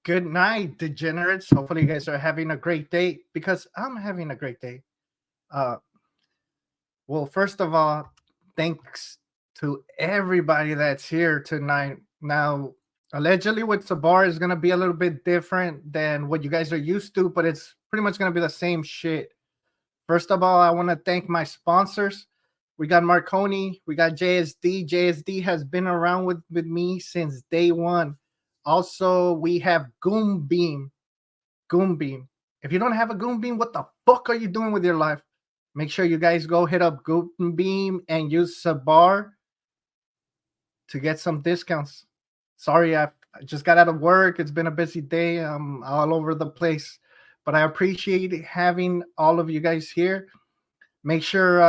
Good night, degenerates. Hopefully, you guys are having a great day because I'm having a great day. Uh, well, first of all, thanks to everybody that's here tonight. Now, allegedly, with Sabr is gonna be a little bit different than what you guys are used to, but it's pretty much gonna be the same shit. First of all, I want to thank my sponsors. We got Marconi, we got JSD. JSD has been around with me since day one. Also, we have Goom Beam. Goom Beam. If you don't have a Goom Beam, what the fuck are you doing with your life? Make sure you guys go hit up Goom Beam and use Sabar to get some discounts. Sorry, I just got out of work. It's been a busy day. I'm all over the place, but I appreciate having all of you guys here. Make sure,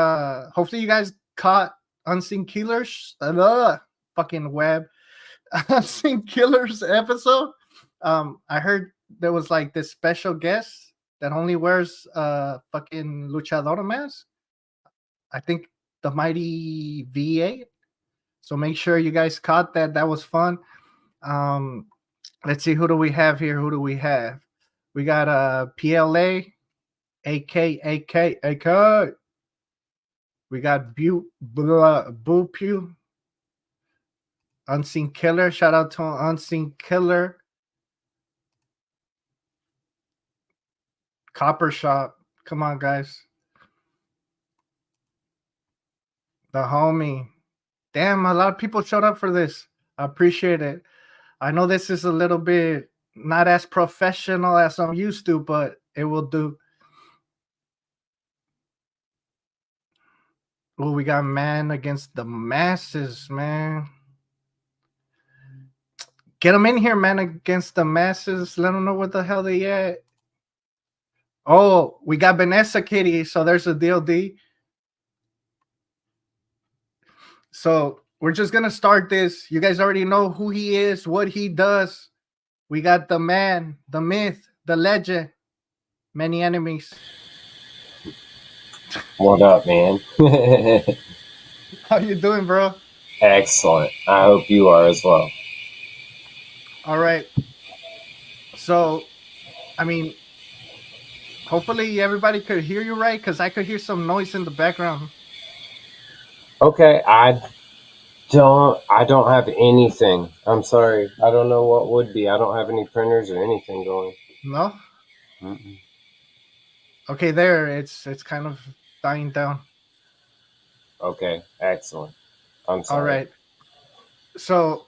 hopefully, you guys caught Unseen Killers, fucking web, Unseen Killers episode. I heard there was like this special guest that only wears fucking luchador mask. I think the mighty V8. So make sure you guys caught that. That was fun. Um, let's see, who do we have here? Who do we have? We got PLA, AK. We got Boo Pew, Unseen Killer. Shout out to Unseen Killer. Copper Shop. Come on, guys. The homie. Damn, a lot of people showed up for this. I appreciate it. I know this is a little bit not as professional as I'm used to, but it will do. Oh, we got Man Against the Masses, man. Get them in here, Man Against the Masses. Let them know what the hell they at. Oh, we got Vanessa Kitty, so there's a DLD. So we're just gonna start this. You guys already know who he is, what he does. We got the man, the myth, the legend, many enemies. What up, man? How you doing, bro? Excellent. I hope you are as well. All right. So, I mean, hopefully everybody could hear you right, because I could hear some noise in the background. Okay, I don't have anything. I'm sorry. I don't know what would be. I don't have any printers or anything going. No? Mm-mm. Okay, there. It's kind of dying down. Okay, excellent. I'm All sorry. right. So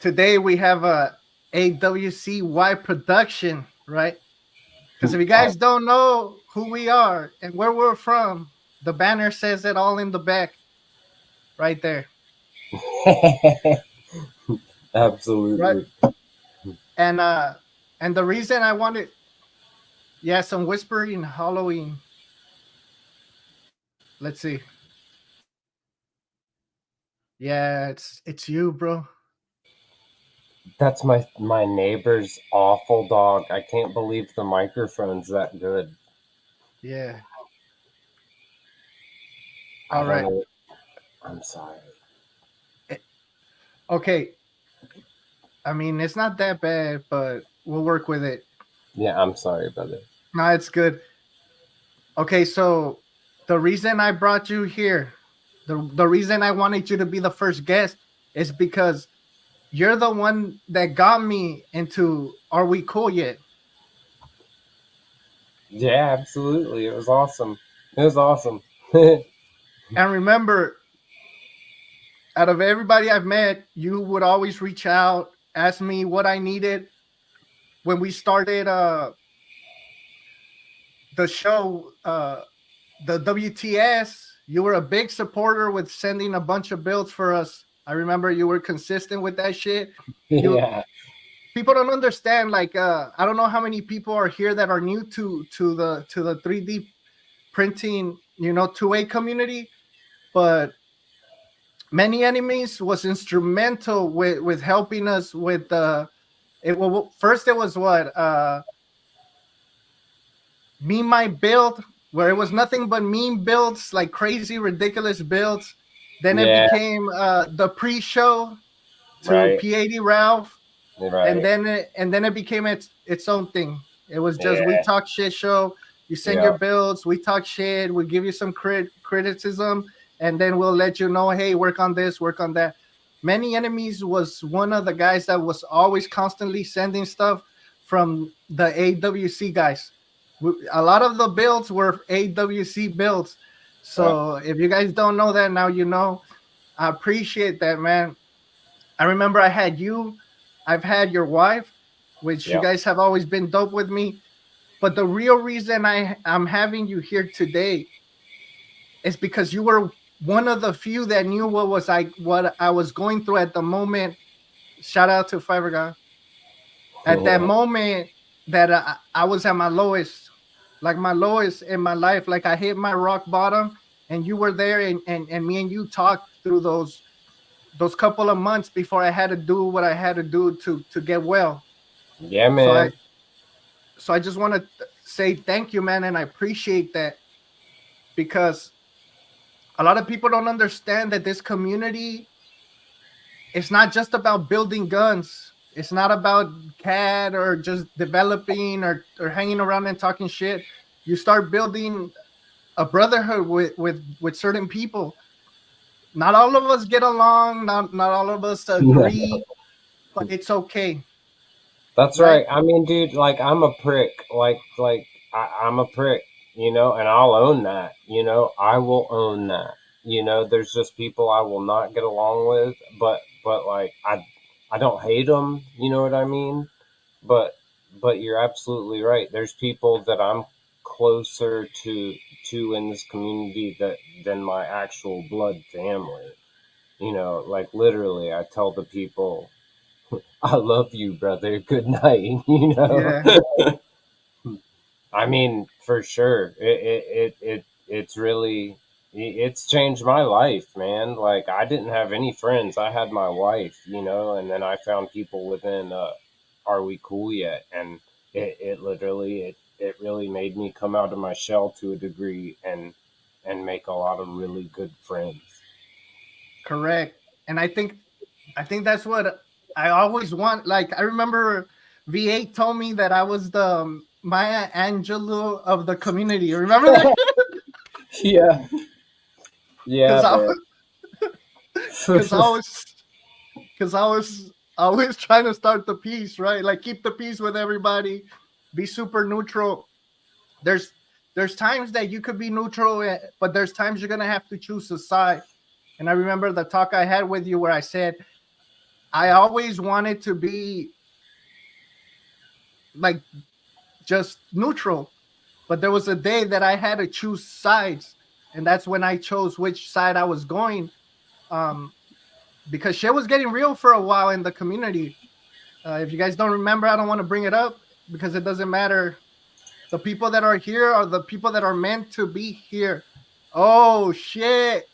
today we have a AWCY production, right? Because if you I- guys don't know who we are and where we're from, the banner says it all in the back, right there. Right. Absolutely. And and the reason I wanted, yeah, some whispering Halloween. Let's see. Yeah, it's you, bro. That's my neighbor's awful dog. I can't believe the microphone's that good. Yeah. I All don't right. know. I'm sorry. Eh, Okay. I mean, it's not that bad, but we'll work with it. Yeah, I'm sorry, brother. No, it's good. Okay, so the reason I brought you here, the reason I wanted you to be the first guest is because you're the one that got me into Are We Cool Yet? Yeah, absolutely. It was awesome. It was awesome. And remember, out of everybody I've met, you would always reach out, ask me what I needed. When we started the show, the WTS, you were a big supporter with sending a bunch of builds for us. I remember you were consistent with that shit. You Yeah. People don't understand, like I don't know how many people are here that are new to the 3D printing, 2A community, but many enemies was instrumental with helping us with first it was what me my build, where it was nothing but meme builds, like crazy ridiculous builds. Then it Yeah, became the pre-show to right. P80 Ralph. Right. And then it became its own thing. It was just we Yeah. talk shit show. You send your Yeah. builds, we talk shit, we give you some criticism, and then we'll let you know, hey, work on this, work on that. Many Enemies was one of the guys that was always constantly sending stuff from the AWC guys. A lot of the builds were AWC builds. Right. So if you guys don't know that, now you know. I appreciate that, man. I remember I had you, I've had your wife, which you Yeah. guys have always been dope with me. But the real reason I'm having you here today is because you were one of the few that knew what I was going through at the moment. Shout out to Fiverr Guy. At that Yeah. moment that I was at my lowest, like my lowest in my life, like I hit my rock bottom, and you were there, and me and you talked through those couple of months before I had to do what I had to do to get well. Yeah, So man. I just want to say thank you, man, and I appreciate that because a lot of people don't understand that this community, it's not just about building guns. It's not about CAD or just developing or hanging around and talking shit. You start building a brotherhood with certain people. Not all of us get along. Not all of us agree, but it's okay, That's right? right. I mean, dude, like I'm a prick. I'm a prick, and I'll own that. I will own that. There's just people I will not get along with, but like I don't hate them. You know what I mean? But but you're absolutely right. There's people that I'm closer to in this community that than my actual blood family. Like literally, I tell the people, "I love you, brother. Good night." Yeah, I mean, for sure, it's really it's changed my life, man. Like I didn't have any friends. I had my wife, and then I found people within Are We Cool Yet? And it literally it really made me come out of my shell to a degree and make a lot of really good friends. correct. And I think that's what I always want. Like I remember V8 told me that I was the Maya Angelou of the community. Remember that? Yeah, yeah, Because I man. because I was because I was always trying to start the peace, right? Like keep the peace with everybody, be super neutral. There's there's times that you could be neutral, but there's times you're gonna have to choose a side. And I remember the talk I had with you where I said I always wanted to be like just neutral, but there was a day that I had to choose sides, and that's when I chose which side I was going. Um, because shit was getting real for a while in the community. If you guys don't remember, I don't want to bring it up because it doesn't matter. The people that are here are the people that are meant to be here. Oh shit!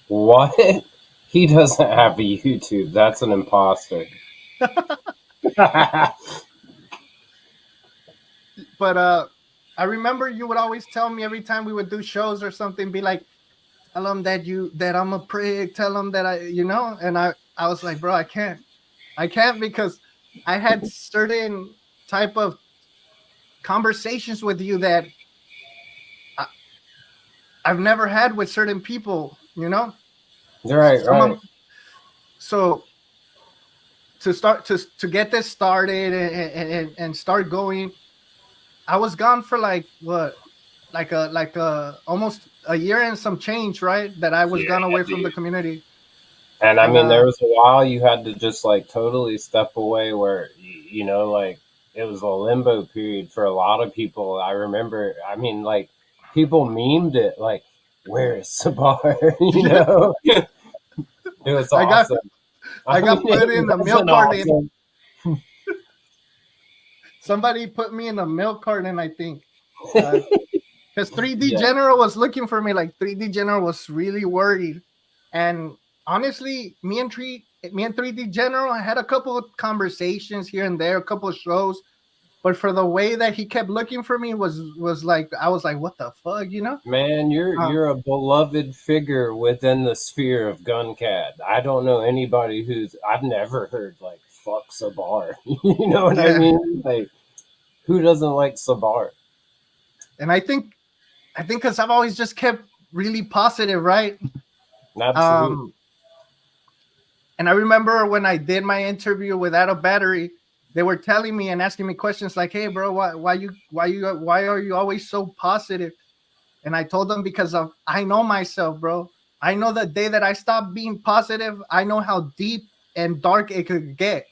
What? He doesn't have a YouTube. That's an imposter. But I remember you would always tell me every time we would do shows or something, be like, "Tell them that I'm a prick. Tell them that And I was like, bro, I can't because I had certain type of conversations with you that I, I've never had with certain people. Right, Some right. of, so to get this started and start going, I was gone for like what, like a almost a year and some change, right? That I was gone Yeah, away from the dude. community, And I and mean, there was a while you had to just like totally step away where, like it was a limbo period for a lot of people. I remember, I mean, like people memed it, like, where is Sabr? It was I got awesome. I I mean, got put it in the wasn't milk carton. awesome. Somebody put me in a milk carton, I think. Because 3D Yeah. General was looking for me. Like 3D General was really worried, and honestly, me and 3D General, I had a couple of conversations here and there, a couple of shows, but for the way that he kept looking for me was like I was like, what the fuck, you know? Man, Um, you're a beloved figure within the sphere of Guncat. I don't know anybody who's I've never heard like fuck Sabr. You know what I yeah, mean? Like who doesn't like Sabr? and I think because I've always just kept really positive, right? Absolutely. Um, and I remember when I did my interview without a battery, they were telling me and asking me questions like, "Hey, bro, why are you always so positive?" And I told them because of I know myself, bro. I know the day that I stop being positive, I know how deep and dark it could get.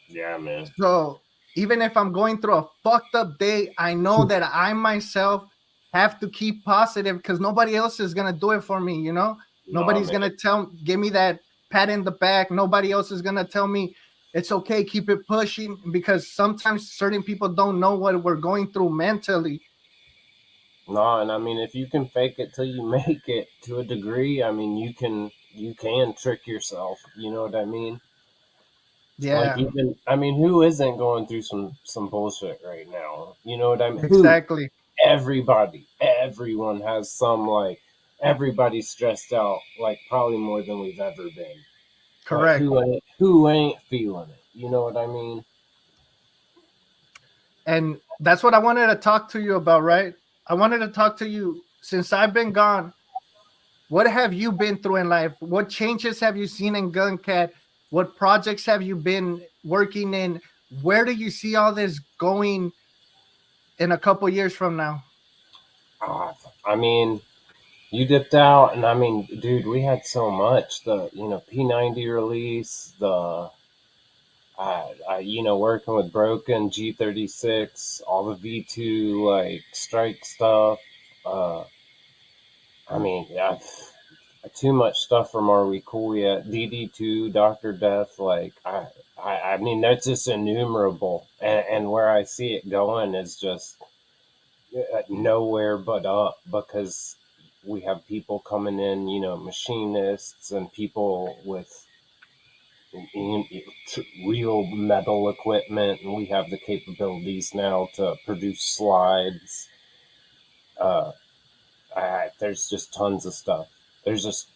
Yeah, man. So even if I'm going through a fucked up day, I know that I myself have to keep positive because nobody else is gonna do it for me. You know, Nah, nobody's man. gonna give me that pat in the back. Nobody else is gonna tell me it's okay, keep it pushing. Because sometimes certain people don't know what we're going through mentally. Nah, and I mean if you can fake it till you make it to a degree, I mean you can trick yourself. You know what I mean? Like Yeah, even I mean who isn't going through some bullshit right now? You know what I mean? Who? exactly. Everybody, everyone has some like everybody's stressed out like probably more than we've ever been. But Correct. who ain't feeling it? You know what I mean? And that's what I wanted to talk to you about, right? I wanted to talk to you since I've been gone. What have you been through in life? What changes have you seen in Guncat? What projects have you been working in? Where do you see all this going in a couple years from now? Ah, I mean, you dipped out, and I mean, dude, we had so much. The P90 release, the working with Broken G36, all the V2 like strike stuff. Uh, I mean, yeah, too much stuff from Are We Cool Yet? DD2, Doctor Death, like I mean that's just innumerable, and where I see it going is just nowhere but up because we have people coming in, machinists and people with real metal equipment, and we have the capabilities now to produce slides. Uh, there's just tons of stuff. There's just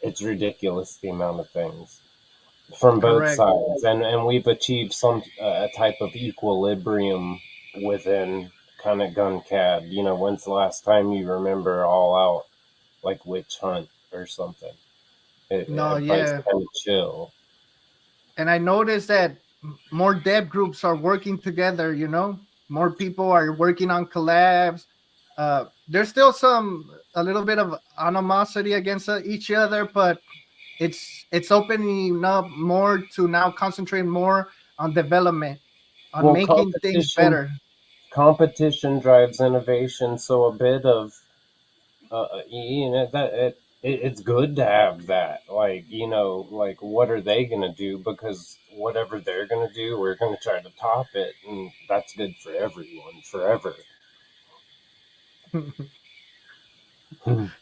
it's ridiculous the amount of things from both Correct. sides, and we've achieved some type of equilibrium within kind of gun cad. When's the last time you remember all out like witch hunt or something? No, Everybody's yeah. kind of chill. And I noticed that more dev groups are working together, you know? More people are working on collabs. There's still a little bit of animosity against each other, but it's opening up more to now concentrate more on development, on Well, making things better. competition drives innovation, so a bit of that it's good to have that. Like like what are they gonna do? Because whatever they're gonna do, we're gonna try to top it, and that's good for everyone forever.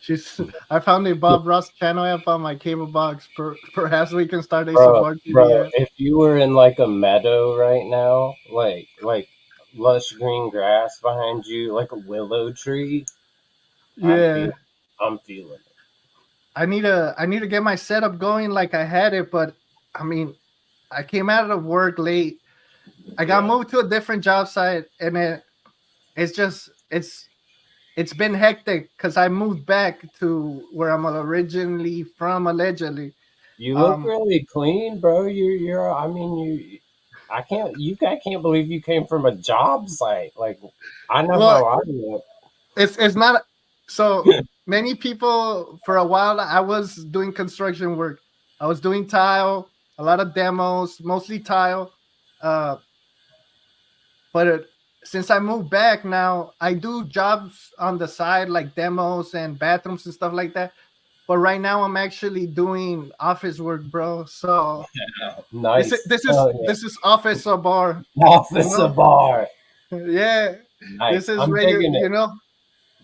She's I found a Bob Ross channel app on my cable box. Perhaps we can start a Bro, Sabr TV bro, app. if you were in like a meadow right now, like lush green grass behind you, like a willow tree, I'm Yeah. feeling, I'm feeling it. I need to get my setup going like I had it, but I mean, I came out of work late. I got Yeah. moved to a different job site, and it's just it's been hectic because I moved back to where I'm originally from, allegedly. You look Um, really clean, bro. You're. I mean, you. I can't believe you came from a job site. Like, I know well, how I look. it's not so many people for a while. I was doing construction work. I was doing tile, a lot of demos, mostly tile. Uh, but since I moved back now, I do jobs on the side like demos and bathrooms and stuff like that. But right now, I'm actually doing office work, bro. So this is Nice. this is Oh this is office or bar, yeah. you Office a know. bar. Yeah, this Nice. is I'm regular, digging it.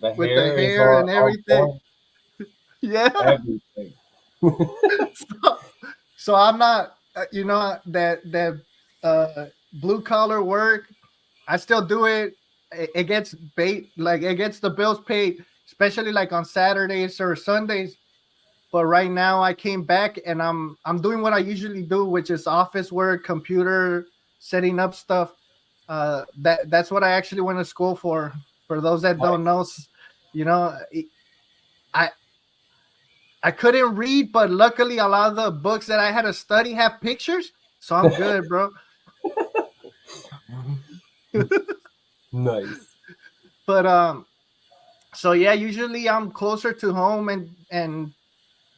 The with the hair is hair and on everything. point. Yeah. Everything. so, I'm not, that blue collar work. I still do it. It gets bait, like it gets the bills paid, especially like on Saturdays or Sundays. But right now I came back and I'm doing what I usually do, which is office work, computer, setting up stuff. That's what I actually went to school for. For those that don't know, you know, I I couldn't read, but luckily a lot of the books that I had to study have pictures, so I'm good, bro. Nice, But so yeah, usually I'm closer to home, and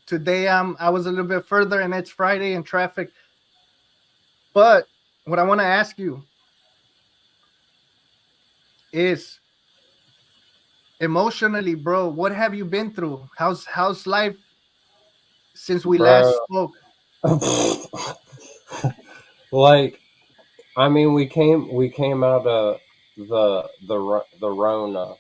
today I was a little bit further, and it's Friday in traffic. But what I want to ask you is emotionally, bro, what have you been through? How's life since we last bro. spoke? Like, I mean, we came out of the Rona.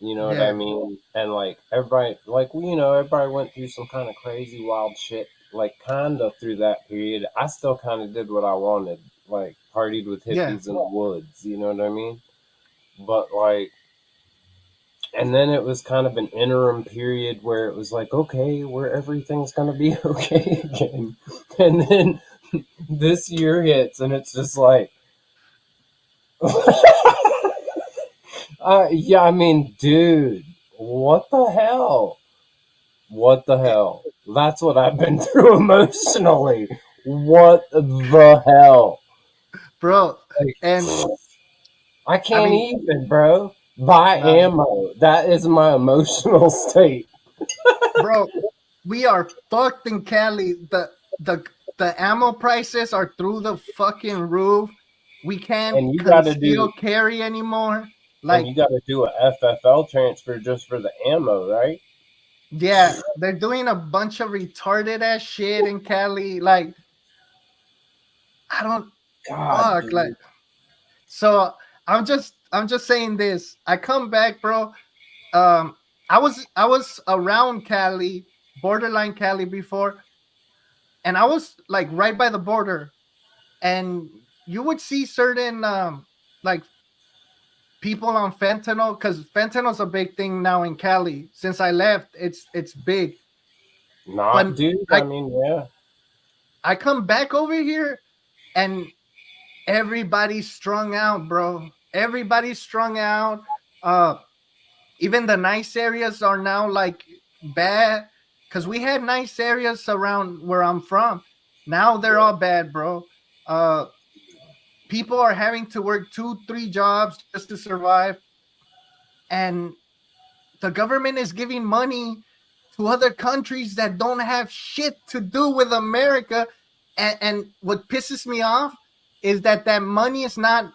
You know what I Yeah, mean? And like everybody, like everybody went through some kind of crazy, wild shit. Like kind of through that period, I still kind of did what I wanted, like partied with yeah, hippies in the woods. You know what I mean? But like, and then it was kind of an interim period where it was like, okay, where everything's gonna be okay again. And then this year hits, and it's just like, yeah, I mean, dude, what the hell? What the hell? That's what I've been through emotionally. What the hell? bro. Like, And I I can't mean, even, bro. Buy uh, ammo. That is my emotional state. bro, we are fucked in Cali. The the ammo prices are through the fucking roof. We can't And you got to conceal do, carry anymore. and Like, you got to do a FFL transfer just for the ammo, right? yeah, they're doing a bunch of retarded ass shit in Cali. Like, I don't God, fuck. Like, dude. so I'm just saying this. I come back, bro. Um, I was around Cali, borderline Cali before, and I was like right by the border, and you would see certain like people on fentanyl, because fentanyl's a big thing now in Cali. Since I left, it's big. Not, But dude. I I mean, yeah. I come back over here and everybody's strung out, bro. Everybody's strung out. Uh, even the nice areas are now like bad, because we had nice areas around where I'm from. Now they're all bad, bro. Uh, people are having to work 2, 3 jobs just to survive, and the government is giving money to other countries that don't have shit to do with America. And what pisses me off is that money is not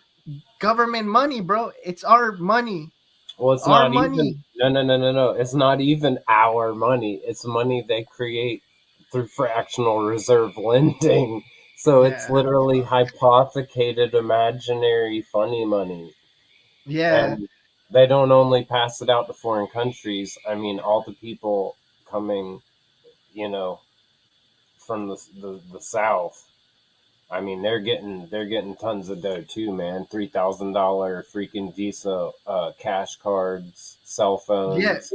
government money, bro. It's our money. Well, it's Our not even. money. No, no, no, no, no. It's not even our money. It's money they create through fractional reserve lending. So it's Yeah. literally hypothecated, imaginary, funny money. Yeah. And they don't only pass it out to foreign countries. I mean, all the people coming, you know, from the South. I mean, they're getting tons of dough too, man. $3,000 freaking Visa, cash cards, cell Yeah. phones.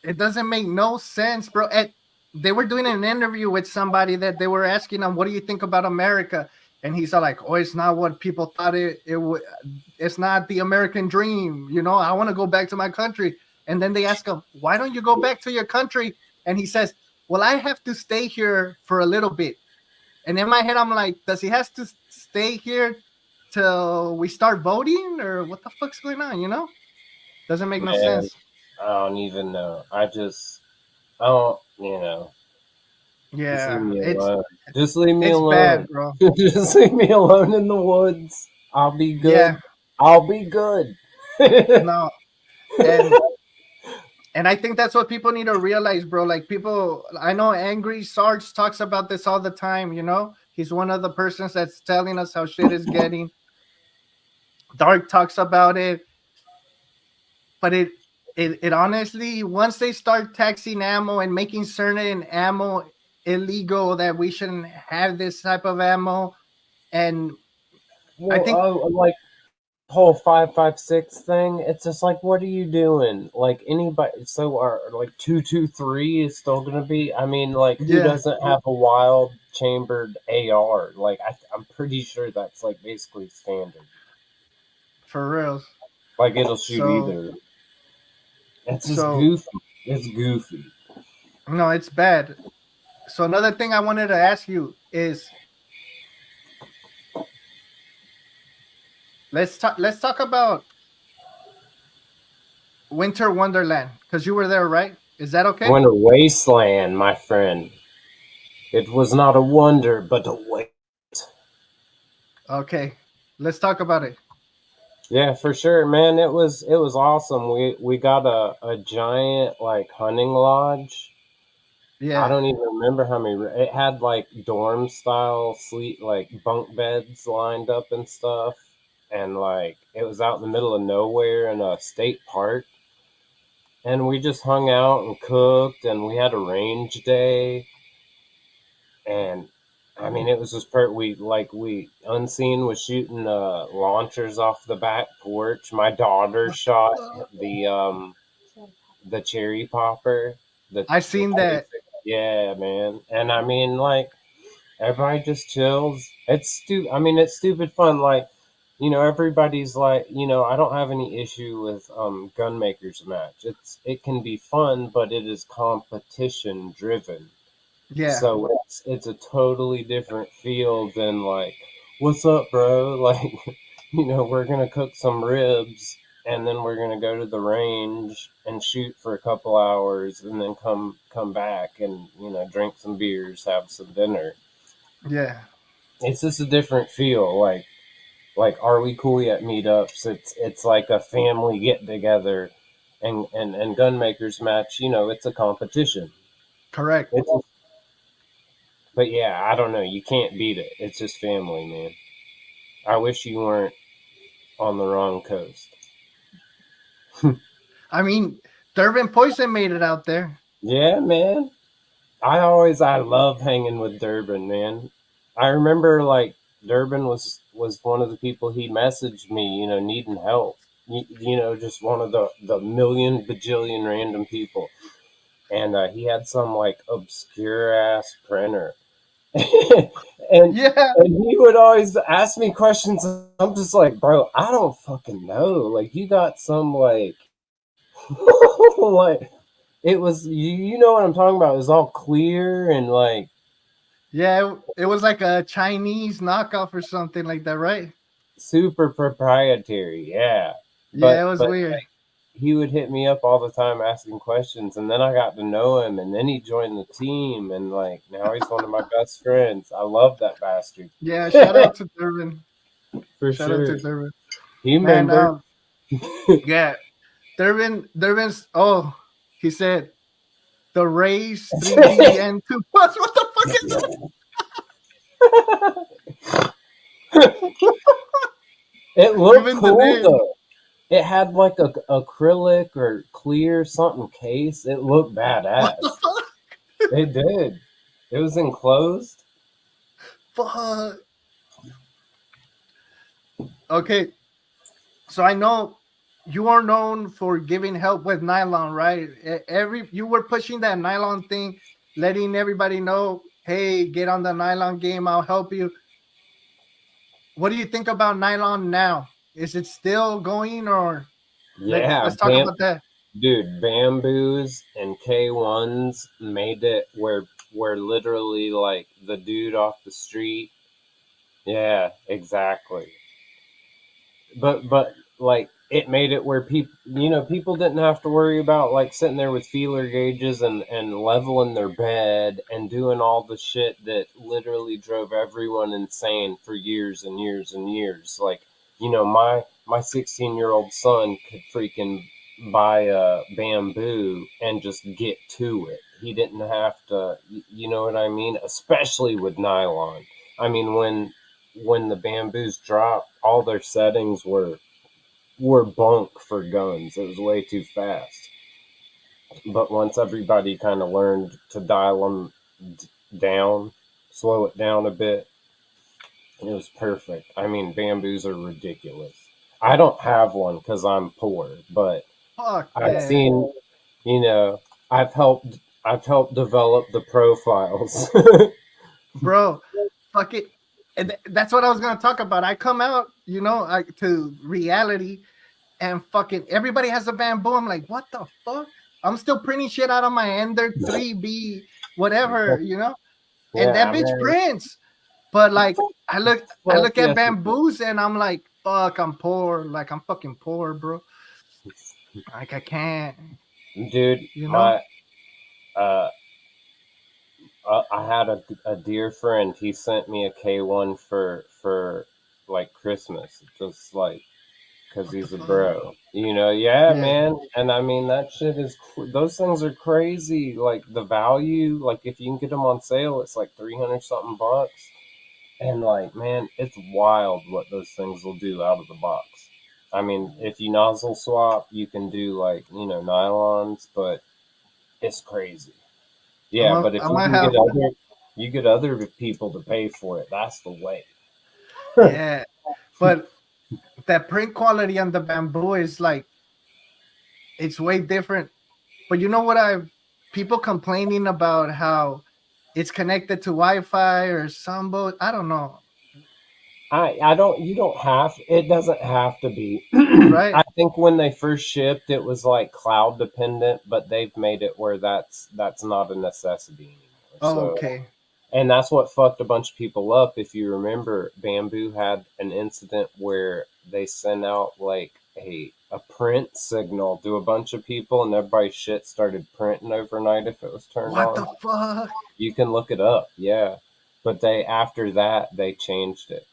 It doesn't make no sense, bro. And they were doing an interview with somebody that they were asking him, "What do you think about America?" And he's all like, "Oh, it's not what people thought it would. It's not the American dream. You know, I want to go back to my country." And then they ask him, "Why don't you go back to your country?" And he says, "Well, I have to stay here for a little bit." And in my head, I'm like, "Does he has to stay here till we start voting, or what the fuck's going on?" You know, doesn't make no Man, sense. I don't even know. I don't, just leave Yeah, me it's alone. Just leave me it's bad, alone. bro. Just leave me alone in the woods. I'll be Yeah, good. I'll be good. no, and I think that's what people need to realize, bro. Like people, I know Angry Sarge talks about this all the time. You know, he's one of the persons that's telling us how shit is getting. Dark talks about it, but it honestly, once they start taxing ammo and making certain ammo illegal, that we shouldn't have this type of ammo, and I Well, think, like whole 5.56 thing, it's just like, what are you doing? Like anybody, so are like 2.23 is still gonna be. I mean, like who Yeah, doesn't have a wild chambered AR? Like I'm pretty sure that's like basically standard. for real. Like it'll shoot So either. It's just so goofy. It's goofy. no, it's bad. So another thing I wanted to ask you is let's talk about Winter Wonderland because you were there, right? Is that okay? Winter Wasteland, my friend. It was not a wonder, but a waste. Okay, let's talk about it. Yeah, for sure, man. It was awesome. We got a giant like hunting lodge. I Yeah, don't even remember how many. It had like dorm style sleep, like bunk beds lined up and stuff, and like it was out in the middle of nowhere in a state park. And we just hung out and cooked, and we had a range day, and I mean it was just we unseen was shooting launchers off the back porch. My daughter shot the cherry popper, I the seen that. yeah, man. And I mean like everybody just chills. I mean it's stupid fun. Like everybody's like I don't have any issue with gun makers match. It can be fun, but it is competition driven. Yeah, So it's a totally different feel than like, what's up, bro? Like, we're gonna cook some ribs and then we're gonna go to the range and shoot for a couple hours and then come back and drink some beers, have some dinner. yeah, It's just a different feel. Like are we cool yet meetups? It's like a family get together, and gun makers match. It's a competition. correct. It's But yeah, I don't know. You can't beat it. It's just family, man. I wish you weren't on the wrong coast. I mean, Durbin Poison made it out there. Yeah, man. I love hanging with Durbin, man. I remember like Durbin was one of the people he messaged me, needing help. Just one of the million bajillion random people, and he had some like obscure ass printer, and Yeah, he would always ask me questions. I'm just like, bro, I don't fucking know. Like, you got some like, like it was. You know what I'm talking about? It was all clear and like yeah. It was like a Chinese knockoff or something like that, right? super proprietary. Yeah, Yeah, it but was weird. he would hit me up all the time asking questions, and then I got to know him, and then he joined the team, and like now he's one of my best friends. I love that bastard. Yeah, shout out to Durbin. For Shout out to sure. Durbin. He Man, remembered. yeah, Durbin's. Oh, he said the Rays 3D and 2 plus. What the fuck is that? It looked Even the cool name. though. It had like a acrylic or clear something case. It looked What the badass. fuck? It did. It was enclosed. Fuck. Okay, so I know you are known for giving help with nylon, right? Every you were pushing that nylon thing, letting everybody know, hey, get on the nylon game. I'll help you. What do you think about nylon now? Is it still going, or let's Yeah, let's talk about that? dude, bamboos and K1s made it where literally like the dude off the street. Yeah, exactly. But like it made it where people didn't have to worry about like sitting there with feeler gauges and leveling their bed and doing all the shit that literally drove everyone insane for years and years and years. Like my 16-year-old son could freaking buy a bamboo and just get to it. He didn't have to, you know what I mean, especially with nylon. I mean, when the bamboos dropped, all their settings were bunk for guns. It was way too fast. But once everybody kind of learned to dial them down, slow it down a bit, it was perfect. I mean, bamboos are ridiculous. I don't have one because I'm poor, but Fuck I've that, seen, you know, I've helped develop the profiles. bro. Fuck it. And that's what I was gonna talk about. I come out, to reality, and fucking everybody has a bamboo. I'm like, what the fuck? I'm still printing shit out of my Ender 3B, whatever, and that Yeah, bitch man. prints. But like, I Fuck look at yes, it bamboos, and I'm like, fuck, I'm poor. Like, I'm fucking poor, bro. Like, I can't, is. Dude, you know. my uh, I had a dear friend. He sent me a K1 for like Christmas, just like because What the he's a fuck? bro. Yeah, Yeah. man. And I mean that shit is those things are crazy. Like the value, like if you can get them on sale, it's like 300 something bucks. And like, man, it's wild what those things will do out of the box. I mean, if you nozzle swap, you can do like, nylons, but it's crazy. Yeah, but if I'm you gonna can have, get other people to pay for it, that's the way. yeah. But that print quality on the bamboo is like, it's way different. But you know what people complaining about how it's connected to Wi-Fi or Sambo. I don't know, I don't you don't have it doesn't have to be. right? I think when they first shipped it was like cloud dependent, but they've made it where that's not a necessity anymore. Oh, So okay. and that's what fucked a bunch of people up. If you remember, Bamboo had an incident where they sent out like a print signal to a bunch of people and everybody's shit started printing overnight if it was turned What on. the fuck? You can look it up, yeah. But they after that they changed it.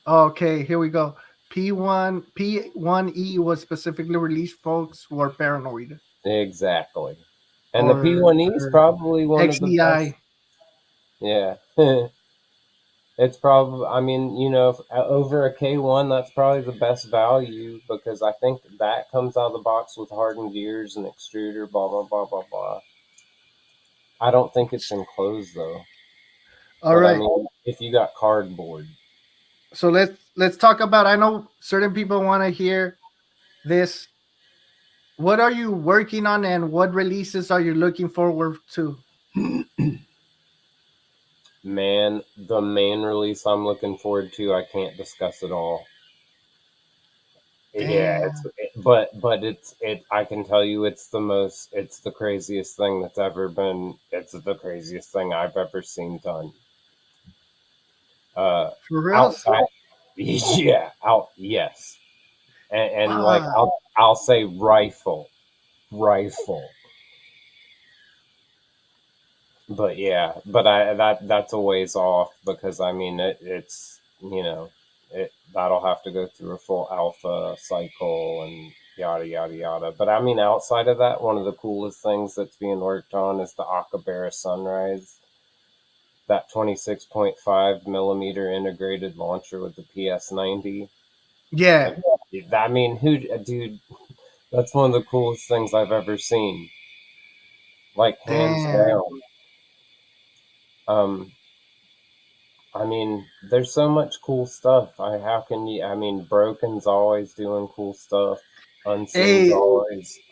Okay, here we go. P1E was specifically released folks who are paranoid, Exactly. And the or P1E is probably one of the best. XDI. Yeah. It's probably, I mean, over a K1, that's probably the best value because I think that comes out of the box with hardened gears and extruder, blah, blah, blah, blah, blah. I don't think it's enclosed though. All But I right. mean, if you got cardboard, So let's talk about. I know certain people want to hear this. What are you working on, and what releases are you looking forward to? man, the main release I'm looking forward to, I can't discuss it all. Yeah, Damn. but I can tell you it's the craziest thing that's ever been. It's the craziest thing I've ever seen done. Uh, For reals? outside, yeah, out, yes, and like Fuck. I'll say rifle, but yeah, but that's a ways off because I mean it's that'll have to go through a full alpha cycle and yada yada yada. But I mean outside of that, one of the coolest things that's being worked on is the Akabara Sunrise, that 26.5 millimeter integrated launcher with the PS90. Yeah. Like, I mean, dude, that's one of the coolest things I've ever seen, like hands Damn. down. Um, I mean, there's so much cool stuff. How can you? I mean, Broken's always doing cool stuff. Hey,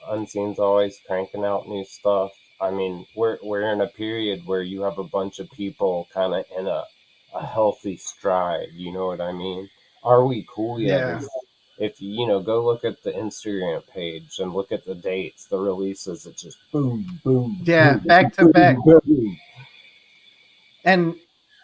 Unseen's always cranking out new stuff. I mean, we're in a period where you have a bunch of people kind of in a healthy stride. You know what I mean? Are we cool yet? yeah. If go look at the Instagram page and look at the dates, the releases. It's just boom, boom, Yeah. boom, Back to boom, back. boom. And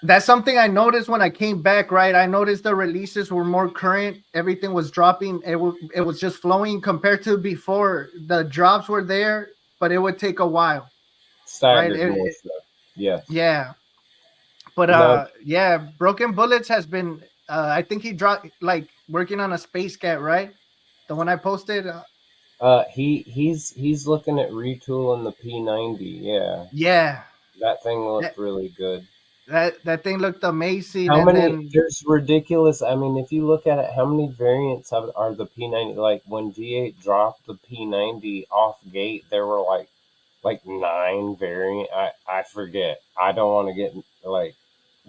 that's something I noticed when I came back, right? I noticed the releases were more current. Everything was dropping. It was just flowing compared to before. The drops were there, but it would take a while, right? Staggered more so. Yes. Yeah. But No, yeah, Broken Bullets has been I think he dropped like working on a space cat, right? The one I posted. he's looking at retooling the P90. Yeah, Yeah. that thing That, looked really good. that thing looked amazing, How and many? then There's ridiculous. I mean, if you look at it, how many variants are the P90? Like when G8 dropped the P90 off gate, there were like nine variant. I forget. I don't want to get like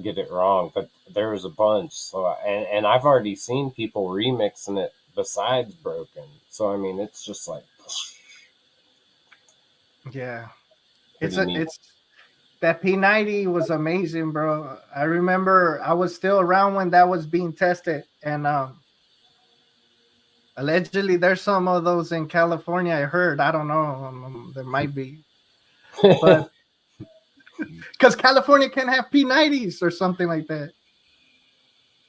get it wrong, but there was a bunch. So and I've already seen people remixing it besides Broken. So I mean, it's just like Yeah, pretty neat. it's that P90 was amazing, bro. I remember I was still around when that was being tested, and allegedly there's some of those in California. I heard. I don't know. There might be, but because California can have P90s or something like that.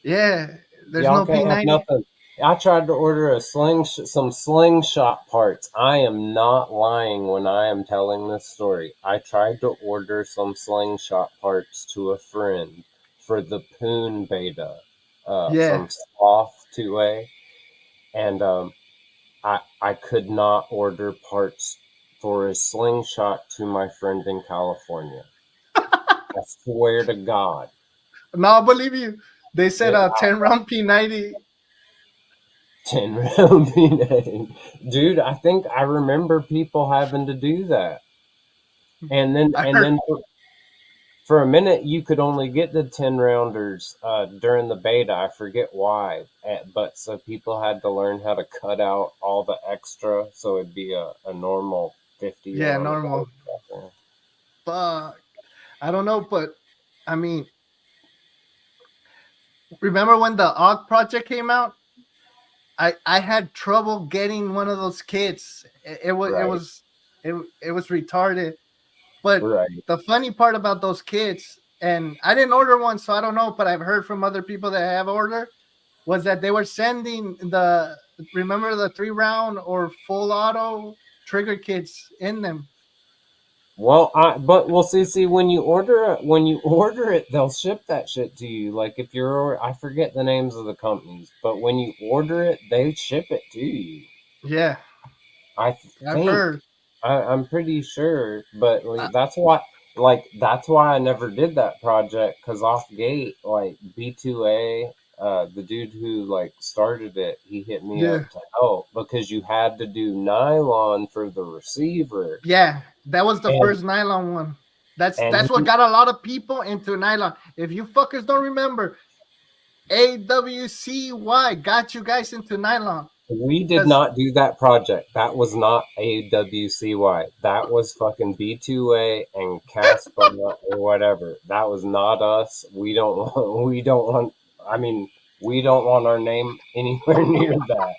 Yeah, there's Y'all no can't have P90. nothing. I tried to order some slingshot parts. I am not lying when I am telling this story. I tried to order some slingshot parts to a friend for the Poon beta, Yeah, from Sloth 2A, and I could not order parts for a slingshot to my friend in California. I swear to God. no, I believe you. They said It, a 10 round P90. 10 round peanut. Dude, I think I remember people having to do that. And then I and heard. then for a minute you could only get the 10 rounders during the beta. I forget why. But so people had to learn how to cut out all the extra so it'd be a normal 50 Yeah, round normal. gun. Fuck. I don't know, but I mean, remember when the Og project came out? I had trouble getting one of those kits. Right. It was retarded. But Right. the funny part about those kits, and I didn't order one, so I don't know, but I've heard from other people that have ordered, was that they were sending the remember the 3 round or full auto trigger kits in them. Well, see, when you order it, they'll ship that shit to you. Like if I forget the names of the companies, but when you order it, they ship it to you. Yeah, I I've think heard. I'm pretty sure, but Uh, that's why I never did that project because off gate, like B2A, the dude who like started it, he hit me yeah, up to help because you had to do nylon for the receiver, yeah, that was the and first nylon one. That's what he got a lot of people into nylon. If you fuckers don't remember, AWCY got you guys into nylon We did because not do that project. That was not AWCY. That was fucking B2A and Caspa or whatever. That was not us. We don't want, we don't want, I mean, we don't want our name anywhere near that.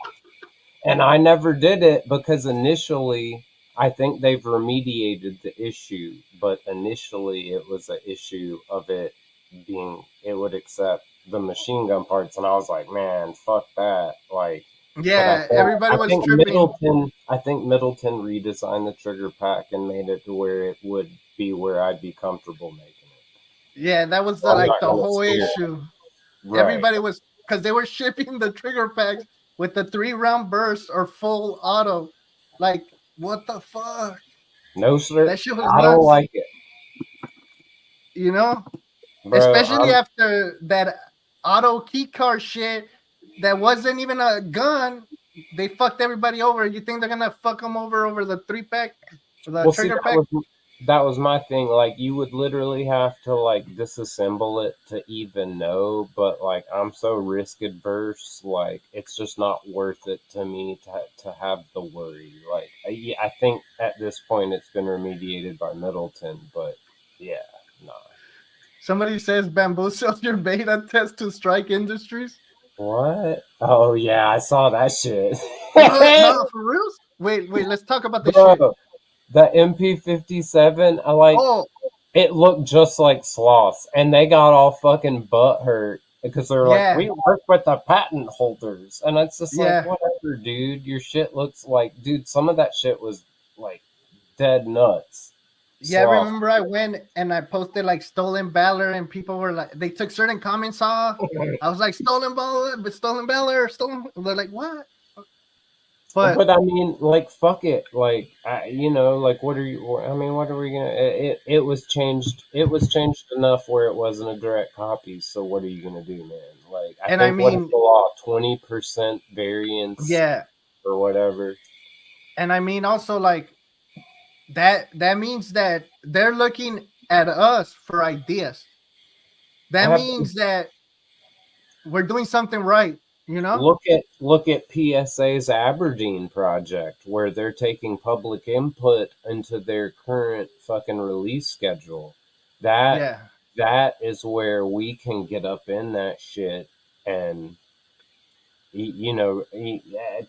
And I never did it because initially, I think they've remediated the issue, but initially it was an issue of it being, it would accept the machine gun parts. And I was like, man, fuck that. Like, but yeah, everybody was tripping. I think Middleton redesigned the trigger pack and made it to where it would be where I'd be comfortable making it. Yeah, that was So I'm like not the gonna whole steer. issue. Right. Everybody was because they were shipping the trigger packs with the 3 round burst or full auto. Like, what the fuck? No, sir. That shit was I don't nuts, like it, you know? bro. Especially after that auto key card shit that wasn't even a gun. They fucked everybody over. You think they're gonna fuck them over the 3 pack, the Well, see, trigger pack? that was my thing. Like, you would literally have to like disassemble it to even know. But like, I'm so risk adverse. Like, it's just not worth it to me to have the worry. Like, I think at this point it's been remediated by Middleton. But yeah, nah. Somebody says bamboozle your beta test to Strike Industries. What? Oh yeah, I saw that shit. What? No, for real? Wait. Let's talk about this shit. Bro, the MP57, I like Oh, it looked just like Sloss, and they got all fucking butt hurt because they're like, yeah, we work with the patent holders, and it's just like, yeah, whatever, dude. Your shit looks like, dude. Some of that shit was like dead nuts. yeah. I Sloss. remember I went and I posted like stolen valor, and people were like, they took certain comments off. I was like, stolen valor, but stolen valor, stolen. They're like, what? But But I mean, like, fuck it. Like, like, what are you? I mean, what are we gonna? It was changed. It was changed enough where it wasn't a direct copy. So what are you gonna do, man? Like, I and I think what is mean, the law? 20% variance yeah, or whatever. and I mean also like that. That means that they're looking at us for ideas. that means that we're doing something right, you know? Look at PSA's Aberdeen project where they're taking public input into their current fucking release schedule. That Yeah. that is where we can get up in that shit and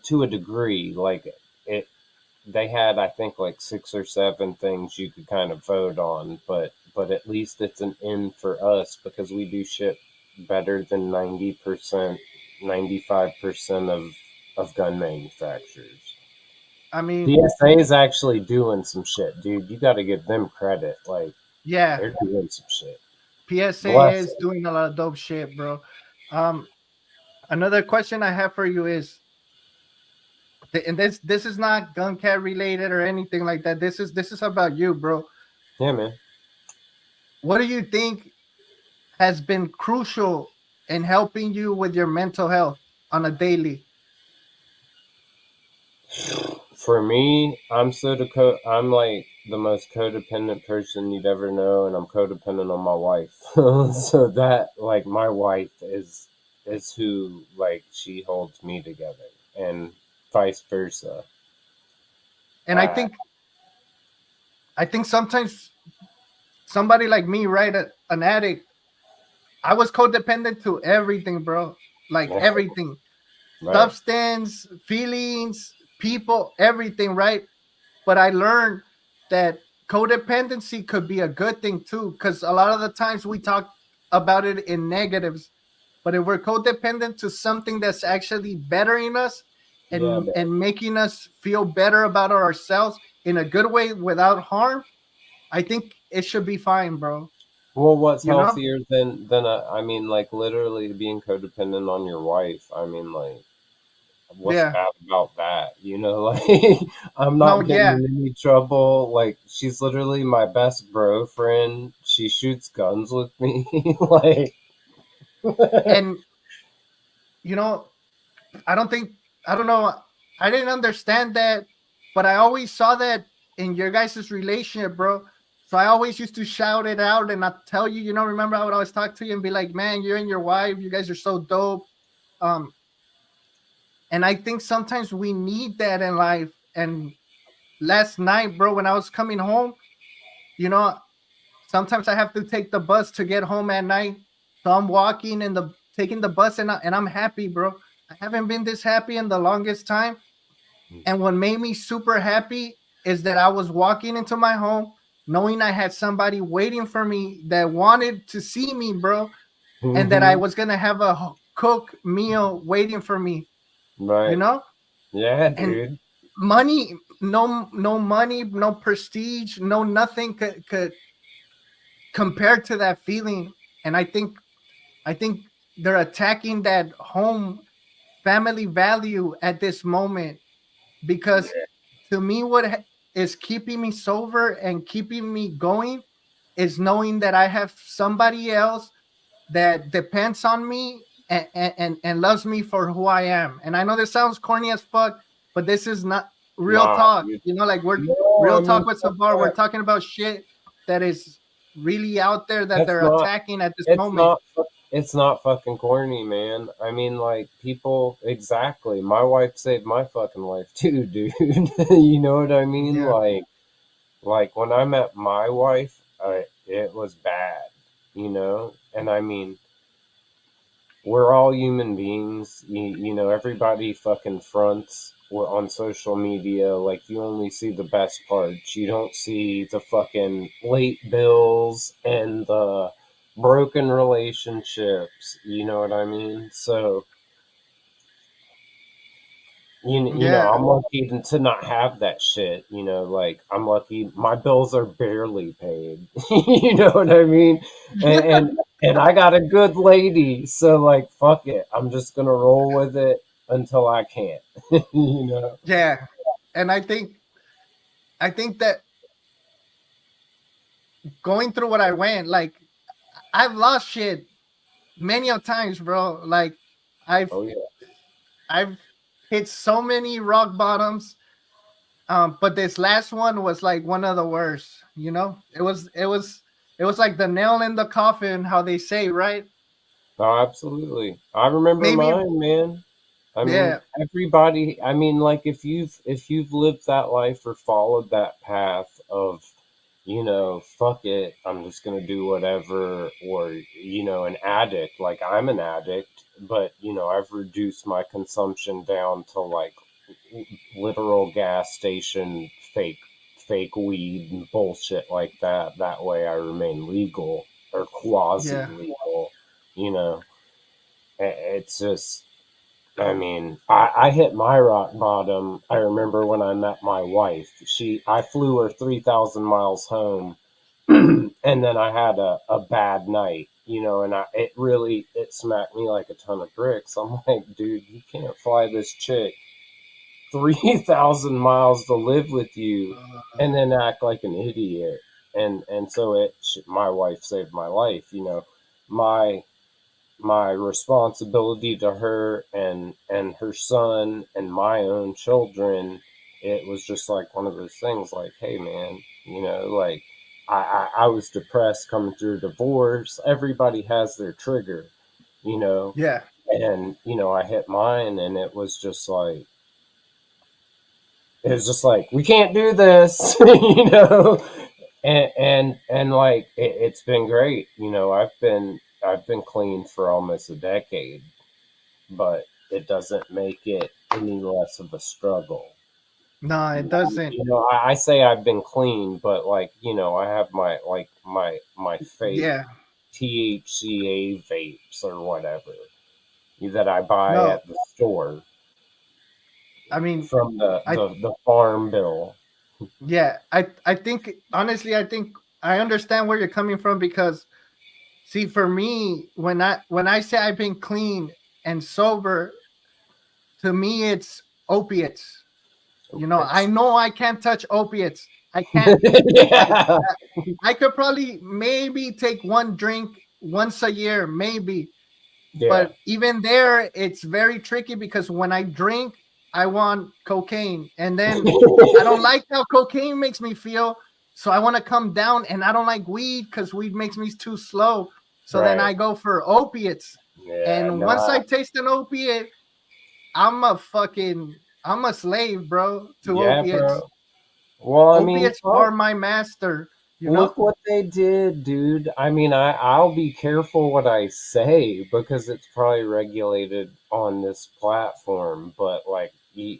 to a degree, like it they had, I think, like 6 or 7 things you could kind of vote on, but at least it's an in for us because we do shit better than 90%, 95% of gun manufacturers. I mean, PSA is actually doing some shit, dude. You got to give them credit. Like yeah, they're doing some shit. PSA Bless is them. doing a lot of dope shit, bro. Um, Another question I have for you is, and this is not gun cat related or anything like that. This is about you, bro. Yeah, man. What do you think has been crucial in helping you with your mental health on a daily? For me, I'm like the most codependent person you'd ever know, and I'm codependent on my wife. So that, like, my wife is who, like, she holds me together, and vice versa. And Uh, I think sometimes somebody like me, right, an addict, I was codependent to everything, bro. Like everything, right? substance, feelings, people, everything, right? But I learned that codependency could be a good thing too, because a lot of the times we talk about it in negatives. But if we're codependent to something that's actually bettering us Yeah, man. and making us feel better about ourselves in a good way without harm, I think it should be fine, bro. Well, what's You know? healthier than I mean, like, literally being codependent on your wife? I mean, like, what's Yeah. bad about that? Like, I'm No, not getting yeah. in any trouble. Like, she's literally my best bro friend. She shoots guns with me. Like, And you know, I don't think I don't know. I didn't understand that, but I always saw that in your guys' relationship, bro. So I always used to shout it out and I tell you, remember I would always talk to you and be like, man, you and your wife, you guys are so dope. Um, and I think sometimes we need that in life. And last night, bro, when I was coming home, you know, sometimes I have to take the bus to get home at night. So I'm walking and the taking the bus and I'm happy, bro. I haven't been this happy in the longest time. And what made me super happy is that I was walking into my home knowing I had somebody waiting for me that wanted to see me, bro, and that I hmm was going to have a cook meal waiting for me, you right? know? Yeah, And dude. money, no money, no prestige, no nothing could compare to that feeling. And I think they're attacking that home family value at this moment because to me what is keeping me sober and keeping me going is knowing that I have somebody else that depends on me and loves me for who I am. And I know this sounds corny as fuck, but this is not real Nah, talk. dude. Like we're No, I real mean, talk with fuck Sabr. We're that. talking about shit that is really out there that That's they're not. attacking at this It's moment. not. It's not fucking corny, man. I mean, like, people. Exactly. My wife saved my fucking life too, dude. You know what I mean? Yeah. Like when I met my wife, it was bad, And I mean, we're all human beings. Everybody fucking fronts on social media. Like, you only see the best parts. You don't see the fucking late bills and the broken relationships. You know what I mean? So, Yeah. I'm lucky to not have that shit. Like, I'm lucky my bills are barely paid. You know what I mean? And, and and I got a good lady, so, like, fuck it. I'm just gonna roll with it until I can't. you know? Yeah. And I think that going through what I went, like I've lost shit many of times, bro. Like I've Oh yeah. I've hit so many rock bottoms. But this last one was like one of the worst. It was it was like the nail in the coffin, how they say, right? Oh, absolutely. I remember Maybe, mine, man. I mean, yeah, everybody, I mean, like if you've lived that life or followed that path of, fuck it, I'm just gonna do whatever, or an addict, like I'm an addict, but I've reduced my consumption down to like literal gas station fake weed and bullshit like that. That way I remain legal or quasi yeah, legal, you know. It's just, I mean, I hit my rock bottom. I remember when I met my wife. I flew her 3,000 miles home, and then I had a bad night, and it smacked me like a ton of bricks. I'm like, dude, you can't fly this chick 3,000 miles to live with you uh, and then act like an idiot. And so my wife saved my life, my my responsibility to her and her son and my own children. It was just like one of those things, like, hey man, like I was depressed coming through a divorce. Everybody has their trigger, you know yeah. and I hit mine, and it was just like we can't do this, and like it's been great. I've been clean for almost a decade, but it doesn't make it any less of a struggle. No, it doesn't. I say I've been clean, but like I have my fake Yeah, THCA vapes or whatever that I buy no. at the store I mean, from the I the, the farm bill. yeah, I think honestly, I think I understand where you're coming from because see, for me, when I say I've been clean and sober, to me it's opiates. I It's know I can't touch opiates. I can't. I yeah, I could probably maybe take one drink once a year, maybe. yeah, But even there, it's very tricky because when I drink, I want cocaine. And then I don't like how cocaine makes me feel. So I want to come down, and I don't like weed because weed makes me too slow. So then right. I go for opiates. Yeah, And once I no, taste an opiate, I'm a slave, bro, to yeah, opiates. bro. Well, I mean, Opiates fuck. are my master, you know? Look what they did, dude. I mean, I'll be careful what I say because it's probably regulated on this platform, but like the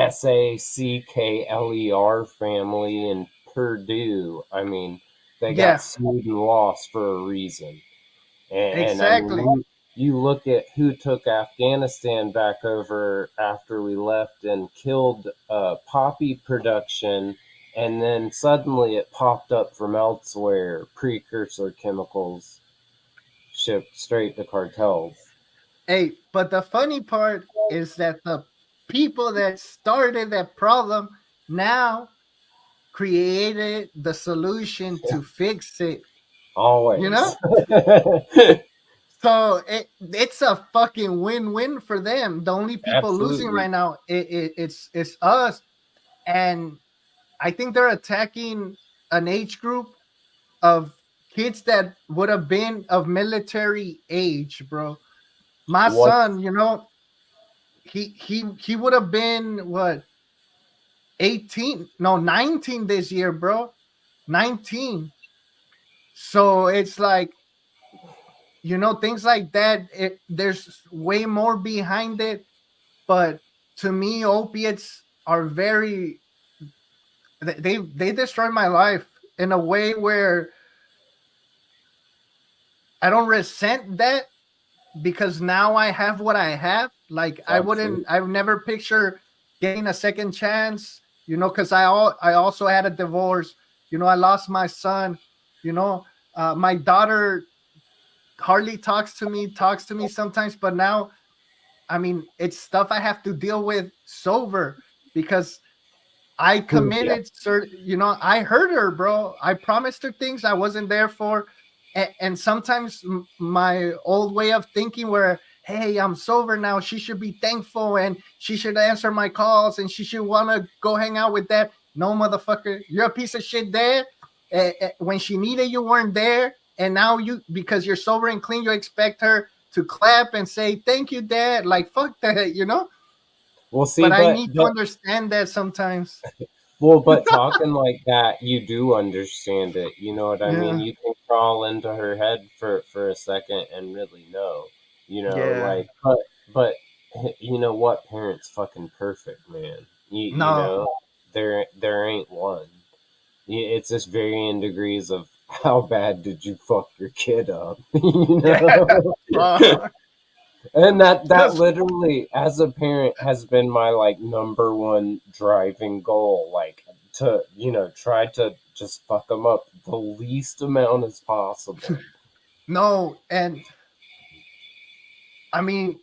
SACKLER family in Purdue, I mean, they got Yeah, sued and lost for a reason. And I mean, exactly. you look at who took Afghanistan back over after we left and killed poppy production, and then suddenly it popped up from elsewhere, precursor chemicals shipped straight to cartels. Hey, but the funny part is that the people that started that problem now created the solution to fix it, you Always. know? So it's a fucking win-win for them. The only people losing Absolutely. right now it's us, and I think they're attacking an age group of kids that would have been of military age, bro. My What's son, he would have been what 18, no 19 this year, bro. 19. So it's like, things like that, there's way more behind it, but to me opiates are very they destroy my life in a way where I don't resent that because now I have what I have. Like absolutely I've never pictured getting a second chance, because I also had a divorce. I lost my son. You know, my daughter hardly talks to me sometimes, but now, I mean, it's stuff I have to deal with sober because I yeah. committed certain, I hurt her, bro. I promised her things I wasn't there for. And sometimes my old way of thinking, where, hey, I'm sober now, she should be thankful and she should answer my calls and she should want to go hang out with that. No, motherfucker, you're a piece of shit, dad. When she needed you, weren't there, and now you, because you're sober and clean, you expect her to clap and say thank you, dad. Like fuck that, you know. Well, see, But I but need to but understand that sometimes. well, but talking like that, you do understand it. You know what I mean? Yeah, You can crawl into her head for a second and really know. You know, yeah. like, but you know what? Parents fucking perfect, man. You No, know, there ain't one. It's just varying degrees of how bad did you fuck your kid up. You yeah. know. Uh, And that just literally, as a parent, has been my like number one driving goal, like to try to just fuck them up the least amount as possible. no, and I mean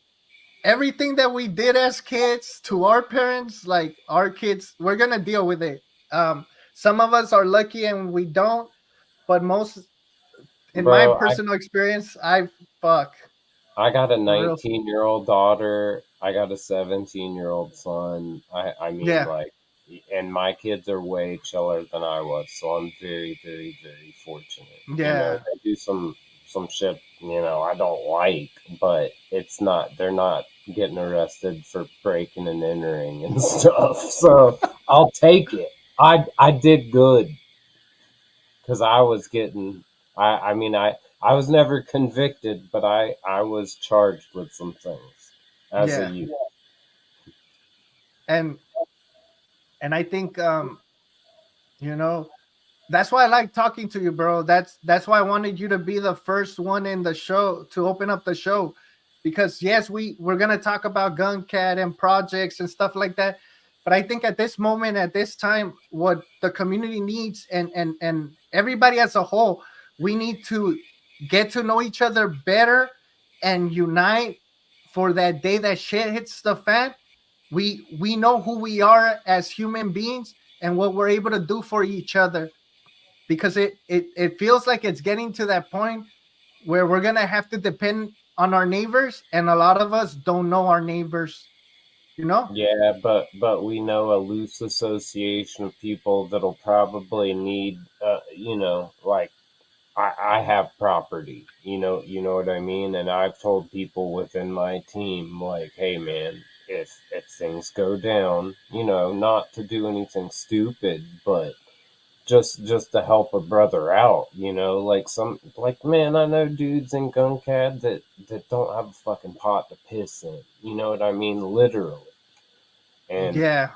everything that we did as kids to our parents, like our kids, we're gonna deal with it. Some of us are lucky and we don't, but most, in my Bro, personal experience, I fuck I got a for real. 19-year-old daughter. I got a 17-year-old son. I mean, Yeah, like, and my kids are way chiller than I was, so I'm very, very, very fortunate. You know, yeah, they do some shit, I don't like, but it's not. They're not getting arrested for breaking and entering and stuff. So I'll take it. I did good because I was getting. I mean, I was never convicted, but I was charged with some things as a yeah, youth. and I think you know, that's why I like talking to you, bro. That's why I wanted you to be the first one in the show to open up the show, because yes, we're gonna talk about Gun Cat and projects and stuff like that. But I think at this moment, at this time, what the community needs, and everybody as a whole, we need to get to know each other better and unite for that day that shit hits the fan. We know who we are as human beings and what we're able to do for each other, because it feels like it's getting to that point where we're gonna have to depend on our neighbors, and a lot of us don't know our neighbors, you know. Yeah, but we know a loose association of people that'll probably need, like I have property, you know what I mean, and I've told people within my team, like, hey man, if things go down, not to do anything stupid, but just to help a brother out, like man, I know dudes in Guncad that don't have a fucking pot to piss in, you know what I mean, literally, and Yeah,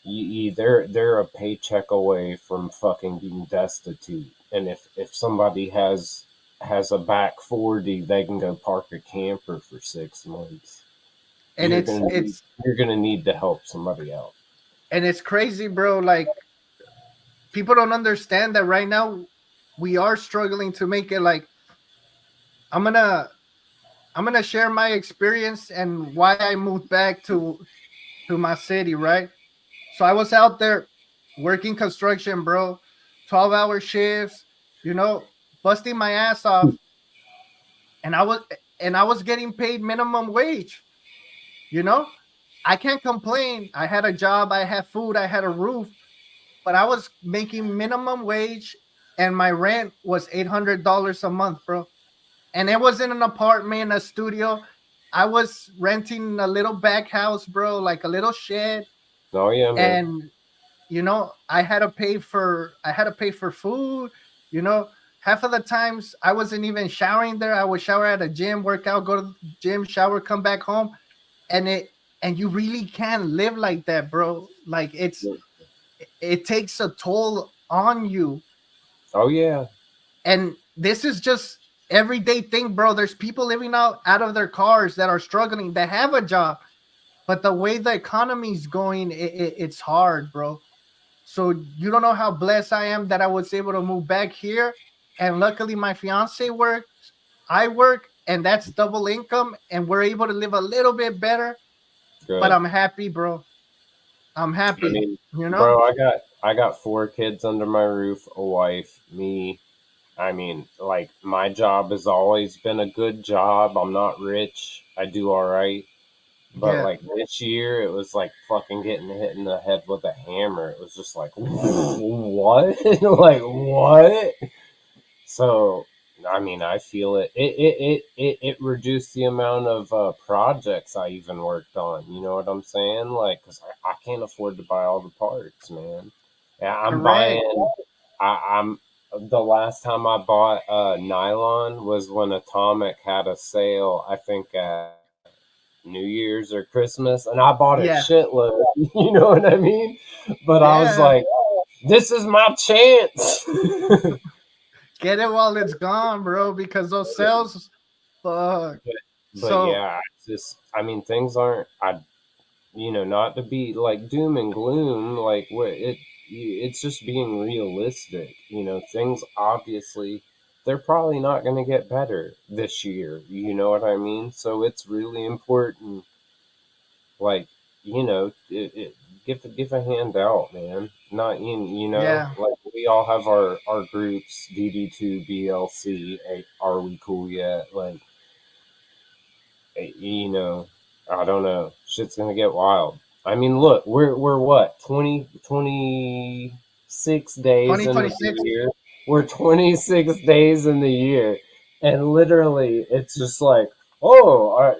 they're a paycheck away from fucking being destitute. And if somebody has a back 40, they can go park a camper for 6 months. and You're gonna need to help somebody out. it's crazy, bro. Like, people don't understand that right now we are struggling to make it. Like, i'm gonna I'm gonna share my experience and why I moved back to my city, right? So I was out there working construction, bro, 12-hour shifts, you know, busting my ass off, and I was getting paid minimum wage, you know? I can't complain. I had a job, I had food, I had a roof, but I was making minimum wage, and my rent was $800 a month, bro. And it was in an apartment, a studio. I was renting a little back house, bro, like a little shed. Oh yeah, man. And I had to pay for food, you know. Half of the times I wasn't even showering there. I would shower at a gym, work out, go to the gym, shower, come back home. And you really can't live like that, bro. Like, it takes a toll on you. Oh yeah. And this is just everyday thing, bro. There's people living out of their cars that are struggling, that have a job, but the way the economy's going, it's hard, bro. So you don't know how blessed I am that I was able to move back here. And luckily my fiance works, I work, and that's double income, and we're able to live a little bit better. But Good. I'm happy, bro. I'm I happy, mean, you know? bro, I got 4 kids under my roof, a wife, me. I mean, like, my job has always been a good job. I'm not rich. I do all right. But Yeah. like this year, it was like fucking getting hit in the head with a hammer. It was just like, what? Like, what? So, I mean, I feel it. It reduced the amount of projects I even worked on. You know what I'm saying? Like, cause I can't afford to buy all the parts, man. Yeah, I'm Correct. buying. I'm the last time I bought nylon was when Atomic had a sale. I think at New Year's or Christmas, and I bought a Yeah. shitload. You know what I mean? But I was Yeah. like, this is my chance. Get it while it's gone, bro, because those sales, fuck. but, but So yeah, I mean, things aren't. Not to be like doom and gloom. Like what it's just being realistic. Things obviously they're probably not going to get better this year. You know what I mean? So it's really important. Like give a hand out, man. Not in yeah. like we all have our groups DD2 BLC. Are we cool yet? Like you know, I don't know. Shit's gonna get wild. I mean, look, we're what 26 days in the 2026. year. We're 26 days in the year, and literally, it's just like, oh,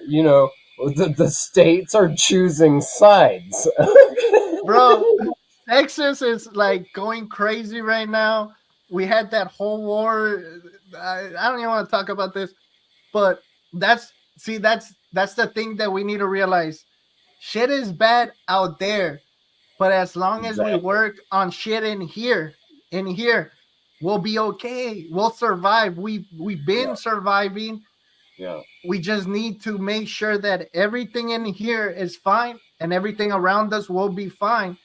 the states are choosing sides. Bro, Texas is like going crazy right now. We had that whole war. I don't even want to talk about this, but that's the thing that we need to realize. Shit is bad out there, but as long as we Exactly. work on shit in here, we'll be okay. We'll survive. We've Yeah. been surviving. Yeah. We just need to make sure that everything in here is fine and everything around us will be fine.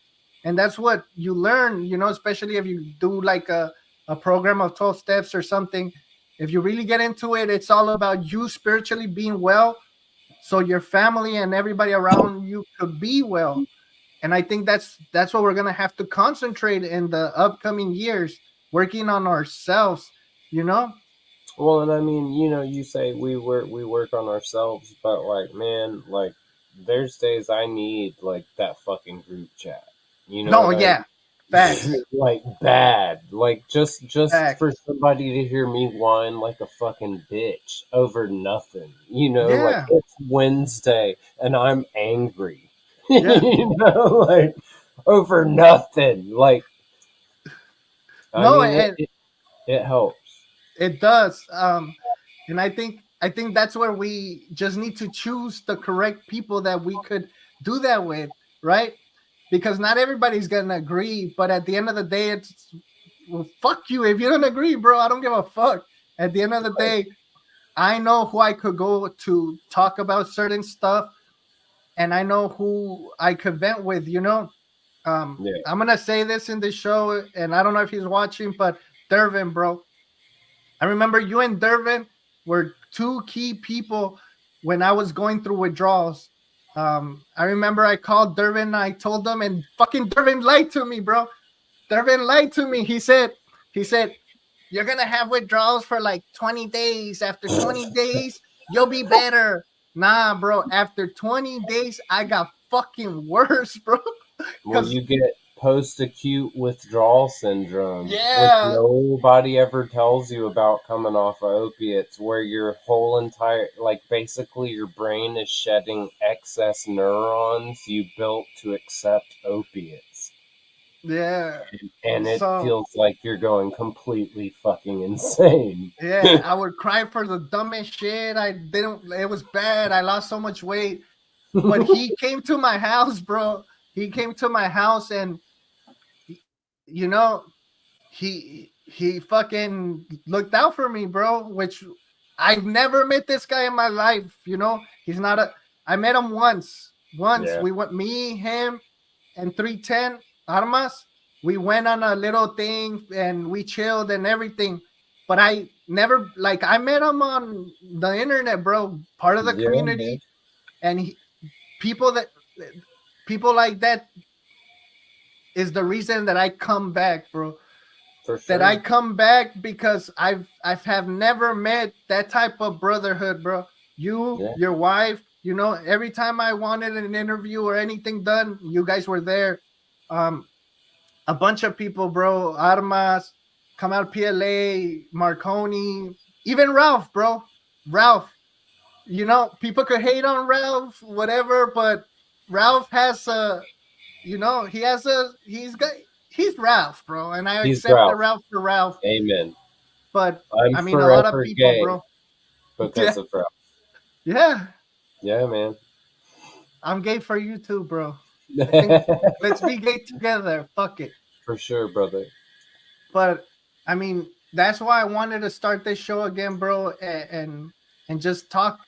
And that's what you learn, especially if you do like a program of 12 steps or something. If you really get into it, it's all about you spiritually being well so your family and everybody around you could be well. And I think that's what we're going to have to concentrate in the upcoming years, working on ourselves, you know? Well, and I mean, you say we work on ourselves, but like, man, like, there's days I need like that fucking group chat. You know No, what I yeah. Facts. like bad, like just for Facts. somebody to hear me whine like a fucking bitch over nothing. Like Yeah. it's Wednesday and I'm angry. Yeah. Like over nothing. Like I No, mean, and it helps. it does. And I think that's where we just need to choose the correct people that we could do that with, right? Because not everybody's gonna agree, but at the end of the day, it's, well, fuck you if you don't agree, bro. I don't give a fuck. At the end of the Right. day, I know who I could go to talk about certain stuff, and I know who I could vent with. Yeah. I'm gonna say this in this show, and I don't know if he's watching, but Dervin, bro, I remember you and Dervin were two key people when I was going through withdrawals. I remember I called Dervin, I told him, and fucking Dervin lied to me, bro. Dervin lied to me. He said, you're gonna have withdrawals for like 20 days. After 20 days, you'll be better. Nah, bro. After 20 days, I got fucking worse, bro. Well, Cause you get post acute withdrawal syndrome, which yeah, nobody ever tells you about coming off of opiates, where your whole entire, like, basically your brain is shedding excess neurons you built to accept opiates. yeah. And it So feels like you're going completely fucking insane. yeah, I would cry for the dumbest shit. I didn't. It was bad. I lost so much weight. But he came to my house, bro. He came to my house, and you know, he fucking looked out for me, bro. Which I've never met this guy in my life. He's not a. I met him once. Once Yeah. we went, me, him, and 310 Armas. We went on a little thing and we chilled and everything. But I never like I met him on the internet, bro. Part of the Yeah, man. community, and people that people like that is the reason that I come back, bro. For That I sure. come back because I've have never met that type of brotherhood, bro. You, Yeah. your wife, You know, every time I wanted an interview or anything done, you guys were there. Um, a bunch of people, bro. Armas, Kamal PLA, Marconi, even Ralph, bro. Ralph. You know, people could hate on Ralph, whatever, but Ralph has a, you know, he's Ralph, bro, and I He's accept the Ralph. Ralph for Ralph. Amen. But I'm I mean, a lot of forever people, gay bro. because Yeah, of Ralph. yeah. Yeah, man. I'm gay for you too, bro. I think let's be gay together. Fuck it. For sure, brother. But I mean, that's why I wanted to start this show again, bro, and just talk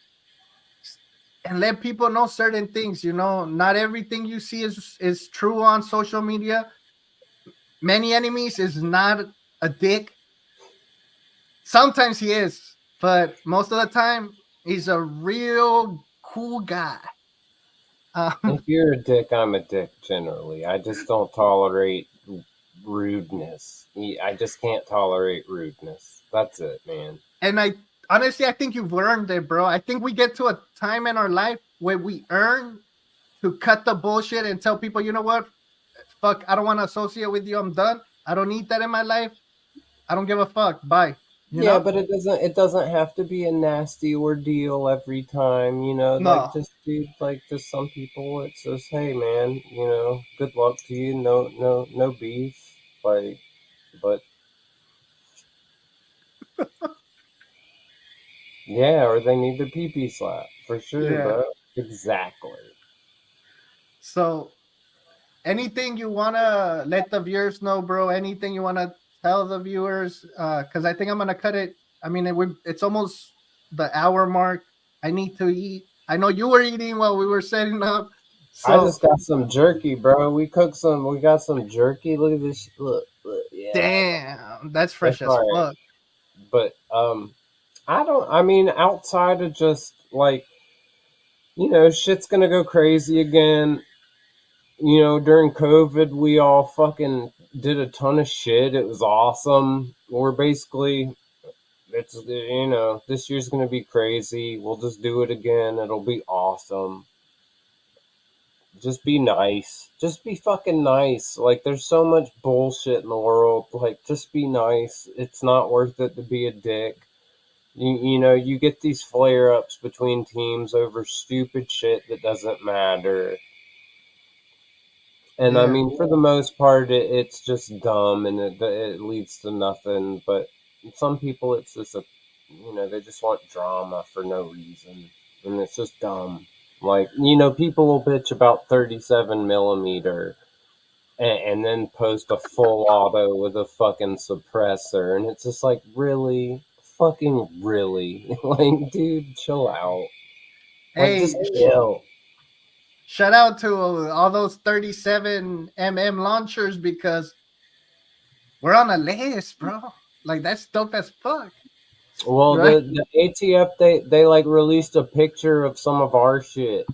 and let people know certain things. You know, not everything you see is true on social media. Many enemies is not a dick. Sometimes he is, but most of the time he's a real cool guy. If you're a dick, I'm a dick generally. I just don't tolerate rudeness. I just can't tolerate rudeness. That's it, man. And I honestly, I think you've earned it, bro. I think we get to a time in our life where we earn to cut the bullshit and tell people, you know what? Fuck, I don't want to associate with you. I'm done. I don't need that in my life. I don't give a fuck. Bye. You Yeah, know? but it doesn't have to be a nasty ordeal every time, like No. just some people it's just, hey man, good luck to you, no beef. Like, but yeah, or they need their pee pee slap for sure, Yeah. bro. Exactly. So anything you wanna let the viewers know, bro? Anything you wanna tell the viewers? Because I think I'm gonna cut it. I mean, it's almost the hour mark. I need to eat. I know you were eating while we were setting up. I So just got some jerky, bro. We got some jerky. Look at this. Look, yeah, damn, that's fresh it's as all right. fuck. But I mean, outside of just like, shit's gonna go crazy again. During COVID, we all fucking did a ton of shit. It was awesome. We're basically, this year's gonna be crazy. We'll just do it again. It'll be awesome. Just be nice. Just be fucking nice. Like, there's so much bullshit in the world. Like, just be nice. It's not worth it to be a dick. You get these flare ups between teams over stupid shit that doesn't matter. And I Yeah, mean, for the most part, it's just dumb and it leads to nothing. But some people, it's just they just want drama for no reason. And it's just dumb. Like, people will bitch about 37 millimeter and then post a full auto with a fucking suppressor. And it's just like, really? Fucking really? Like, dude, chill out. Like, just hey, chill. shout out to all those 37 launchers because we're on a list, bro. Like that's dope as fuck, Well, right? the ATF, they like released a picture of some of our shit,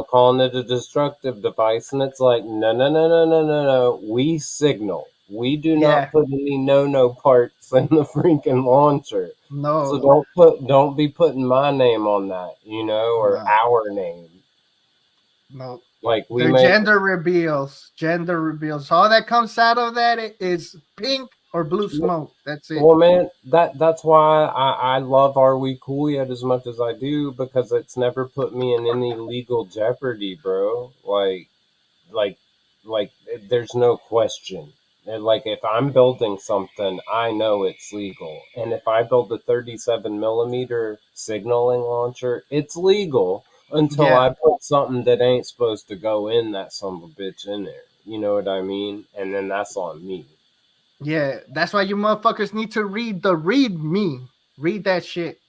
calling it a destructive device, and it's like, no, no, no, no, no, no, no. We signal. We do not Yeah, put any no parts in the freaking launcher. So no, don't be putting my name on that, or no, our name. no. Like, we They're make. gender reveals. Gender reveals. All that comes out of that is pink or blue smoke. That's it. Well, man, that's why I love Are We Cool Yet as much as I do, because it's never put me in any legal jeopardy, bro. Like, like, there's no question. And, like, if I'm building something, I know it's legal. And if I build a 37 millimeter signaling launcher, it's legal until Yeah, I put something that ain't supposed to go in that son of a bitch in there. You know what I mean? And then that's on me. yeah. That's why you motherfuckers need to read the read me. Read that shit.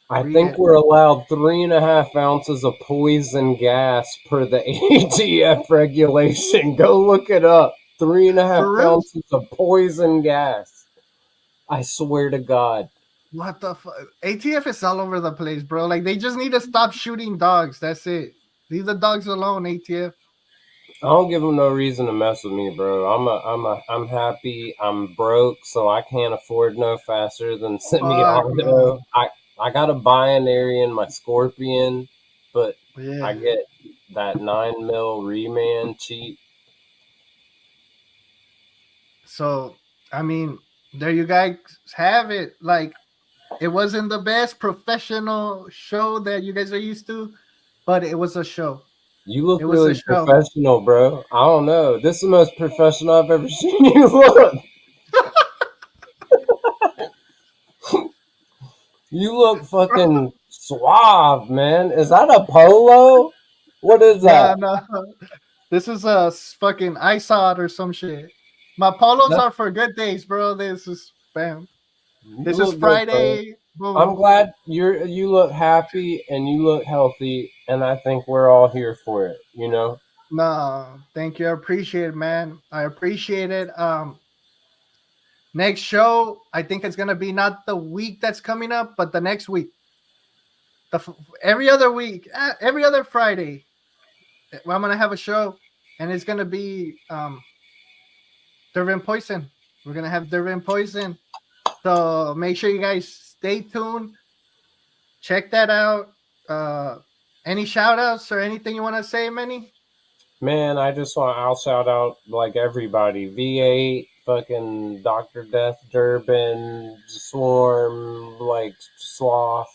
I Read think it. we're allowed 3.5 ounces of poison gas per the ATF regulation. Go look it up. Three and a For half real? ounces of poison gas. I swear to God. What the fuck? ATF is all over the place, bro. Like they just need to stop shooting dogs. That's it. Leave the dogs alone, ATF. I don't give them no reason to mess with me, bro. I'm happy. I'm broke, so I can't afford no faster than Fuck no. semi-auto. I got a binary in my Scorpion, but I Yeah. get that 9 mil reman cheap. So I mean, there you guys have it. Like it wasn't the best professional show that you guys are used to, but it was a show. You look It was a really show. professional, bro. I don't know. This is the most professional I've ever seen you look. You look fucking suave, man. Is that a polo? What is No, that? no. This is a fucking ISOD or some shit. My polos That are for good days, bro. This is bam. you This is look good, bro. Friday. I'm Boom. glad you look happy and you look healthy, and I think we're all here for it. You know. No, thank you. I appreciate it, man. I appreciate it. Next show, I think it's gonna be not the week that's coming up, but the next week. Every other week, every other Friday, I'm gonna have a show, and it's gonna be Dervin Poison. We're gonna have Dervin Poison. So make sure you guys stay tuned. Check that out. Any shout outs or anything you want to say, Manny? Man, I'll shout out like everybody. V8, fucking Dr. Death, Durbin, Swarm, like Sloth,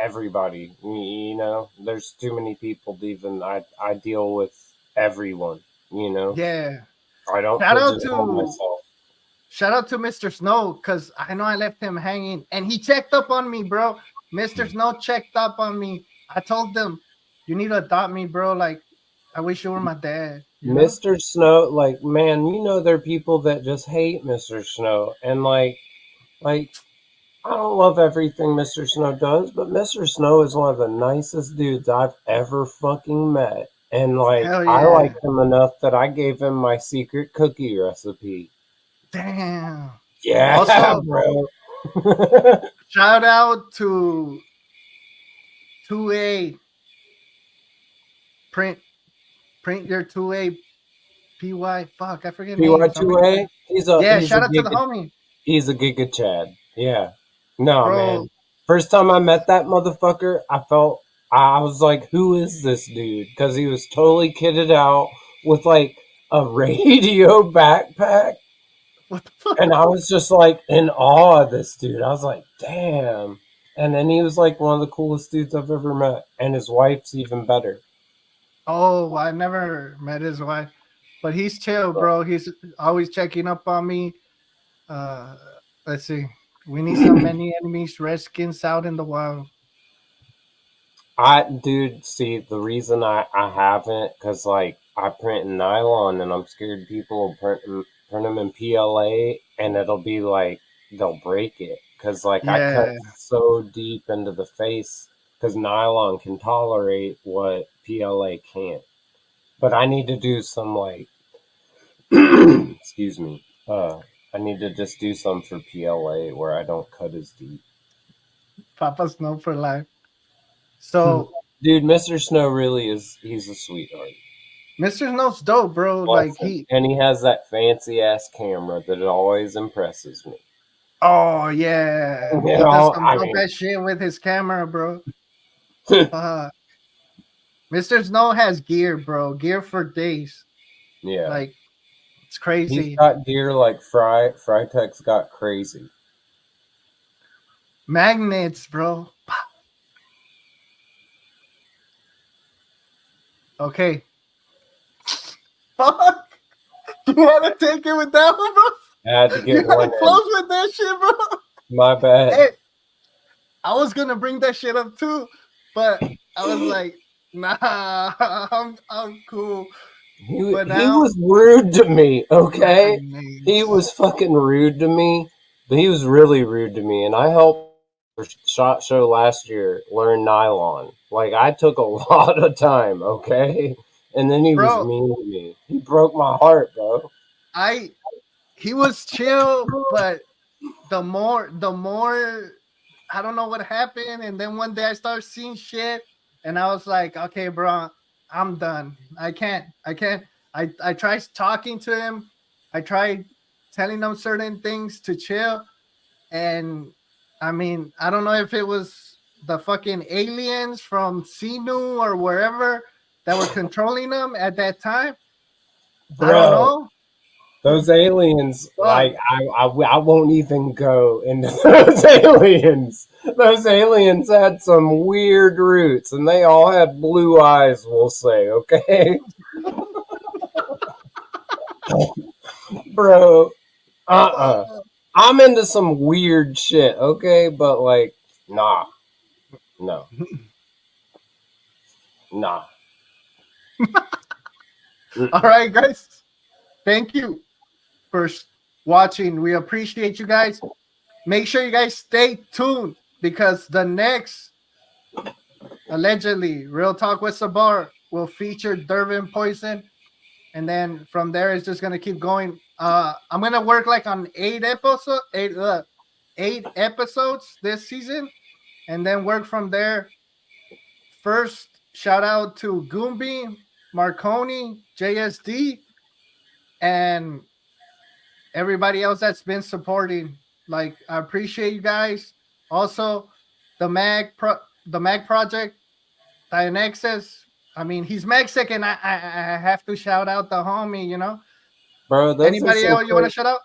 everybody. You know, there's too many people to even, I deal with everyone, you know. Yeah. I don't Shout out pigeonhole to myself. shout out to Mr. Snow because I know I left him hanging and he checked up on me, bro. Mr. Snow checked up on me. I told them, you need to adopt me, bro. Like, I wish you were my dad, you know? Mr. Snow, like, man, you know, there are people that just hate Mr. Snow. And like, I don't love everything Mr. Snow does, but Mr. Snow is one of the nicest dudes I've ever fucking met. And like, Hell I yeah. liked him enough that I gave him my secret cookie recipe. Damn. Yeah, Also, bro. shout out to 2A print print your 2A PY. Fuck, I forget names. I'm really bad. PY2A, Yeah, he's a shout out to the giga homie, he's a giga Chad. Yeah. No, bro. man. First time I met that motherfucker, I was like, who is this dude? Because he was totally kitted out with like a radio backpack. What the fuck? And I was just like in awe of this dude. I was like, damn. And then he was like one of the coolest dudes I've ever met. And his wife's even better. Oh, I never met his wife, but he's chill, bro. He's always checking up on me. Uh, let's see. We need some many enemies redskins out in the wild. Dude, see, the reason I haven't, because like I print in nylon and I'm scared people will print them in PLA and it'll be like they'll break it. Because like I cut Yeah. so deep into the face because nylon can tolerate what PLA can't. But I need to do some like, excuse me, I need to just do some for PLA where I don't cut as deep. Papa Snow for life. So Dude, Mr. Snow really he's a sweetheart. Mr. Snow's dope, bro. Like Bless him. he. And he has that fancy ass camera that it always impresses me. Oh yeah, You he does know, some I dope mean, ass shit with his camera, bro. Mr. Snow has gear, bro. Gear for days. yeah. Like it's He's crazy. got gear like Frytek's got crazy. Magnets, bro. Okay. Fuck. You want to take it with that one, bro? I had to You get gotta one close in. with that shit, bro. My bad. Hey, I was gonna bring that shit up too, but I was like, nah, I'm cool. But He now was rude to me, okay? He magnets. was fucking rude to me. But he was really rude to me. And I helped for SHOT Show last year learn nylon. Like, I took a lot of time, okay? And then he was Bro, mean to me. He broke my heart, bro. I he was chill, but the more I don't know what happened, and then one day I started seeing shit, and I was like, okay, bro, I'm done. I can't. I tried talking to him. I tried telling him certain things to chill, and I mean, I don't know if it was the fucking aliens from Sinu or wherever that were controlling them at that time. I don't Bro, know. those aliens, Fuck. like, I won't even go into those aliens. Those aliens had some weird roots, and they all had blue eyes, we'll say, okay? Bro, I'm into some weird shit, okay? But, like, nah, no, nah. All right, guys. Thank you for watching. We appreciate you guys. Make sure you guys stay tuned because the next, allegedly, Real Talk with Sabr will feature Dervin Poison. And then from there, it's just going to keep going. I'm going to work like on eight episodes this season and then work from there. First, shout out to Goombi, Marconi, JSD, and everybody else that's been supporting. Like, I appreciate you guys. Also, the the Mag Project, Dianexus. I mean, he's Mexican. I have to shout out the homie. Bro, Anybody else you want to shout out?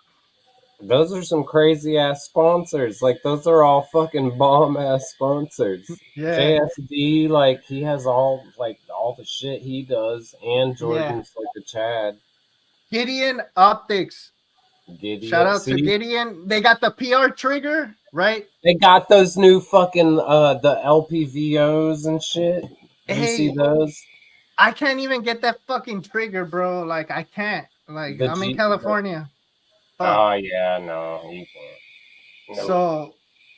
those are some crazy ass sponsors. Like, those are all fucking bomb ass sponsors. Yeah, JSD, like, he has all the shit he does, and yeah. Jordan's like a Chad. Gideon Optics. Shout Gideon. out to See, Gideon. They got the PR trigger, right? they got those new fucking the LPVOs and shit. Did you see Hey, those? I can't even get that fucking trigger, bro. Like, I can't. Like, The I'm in G. The, California. Fuck. oh yeah, no, you can't. No. So,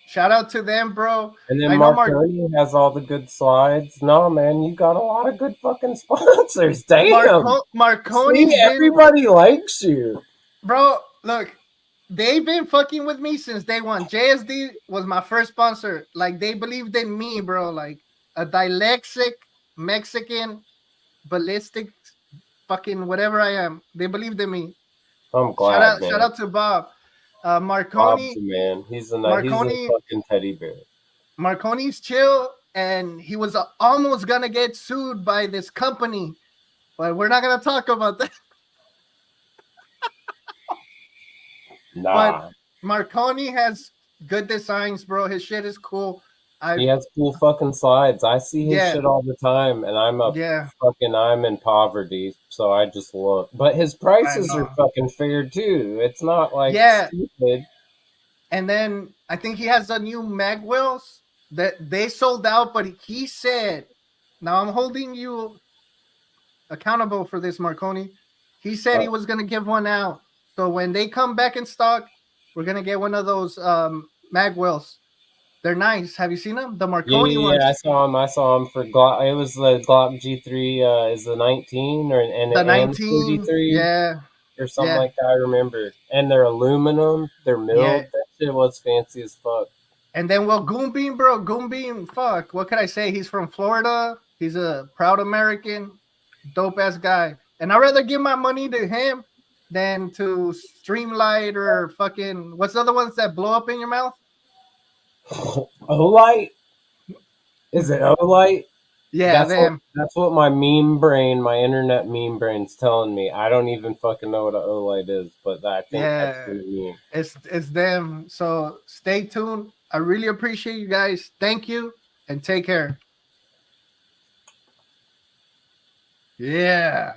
shout out to them, bro. And then I know Marconi has all the good slides. No, man, you got a lot of good fucking sponsors. Damn. See, Marconi's been, everybody likes you. bro. Look, they've been fucking with me since day one. JSD was my first sponsor. Like, they believed in me, bro. Like, a dyslexic Mexican ballistic fucking whatever I am. They believed in me. I'm Shout glad, out, shout man. out to Bob. Bob's Marconi, a man. He's a Marconi, fucking teddy bear. Marconi's chill, and he was almost gonna get sued by this company, but we're not gonna talk about that. But Nah. Marconi has good designs, bro. His shit is cool. He I has cool fucking slides. I see his Yeah, shit all the time, and yeah, I'm in poverty, so I just look. But his I prices are know. fucking fair too. It's not like Yeah, stupid. and then I think he has the new mag wheels that they sold out, but he said, "Now I'm holding you accountable for this, Marconi." He said Uh, he was gonna give one out. So when they come back in stock, we're gonna get one of those mag wheels. They're nice. Have you seen them? The Marconi yeah, ones. I saw him. I saw him for Glock. It was the Glock G3. Is the 19 or The and 19. 33 Yeah. or something Yeah. like that. I remember. And they're aluminum. They're Yeah. milled. That shit was fancy as fuck. And then Goombeam, bro. Goombeam, fuck. What could I say? He's from Florida. He's a proud American, dope ass guy. And I'd rather give my money to him than to Streamlight or fucking what's the other ones that blow up in your mouth? Olight? Is it Olight? Yeah, them. That's what my meme brain, my internet meme brain's telling me. I don't even fucking know what a Olight is, but I think that's Yeah, the meme. it's them. So stay tuned. I really appreciate you guys. Thank you and take care. Yeah.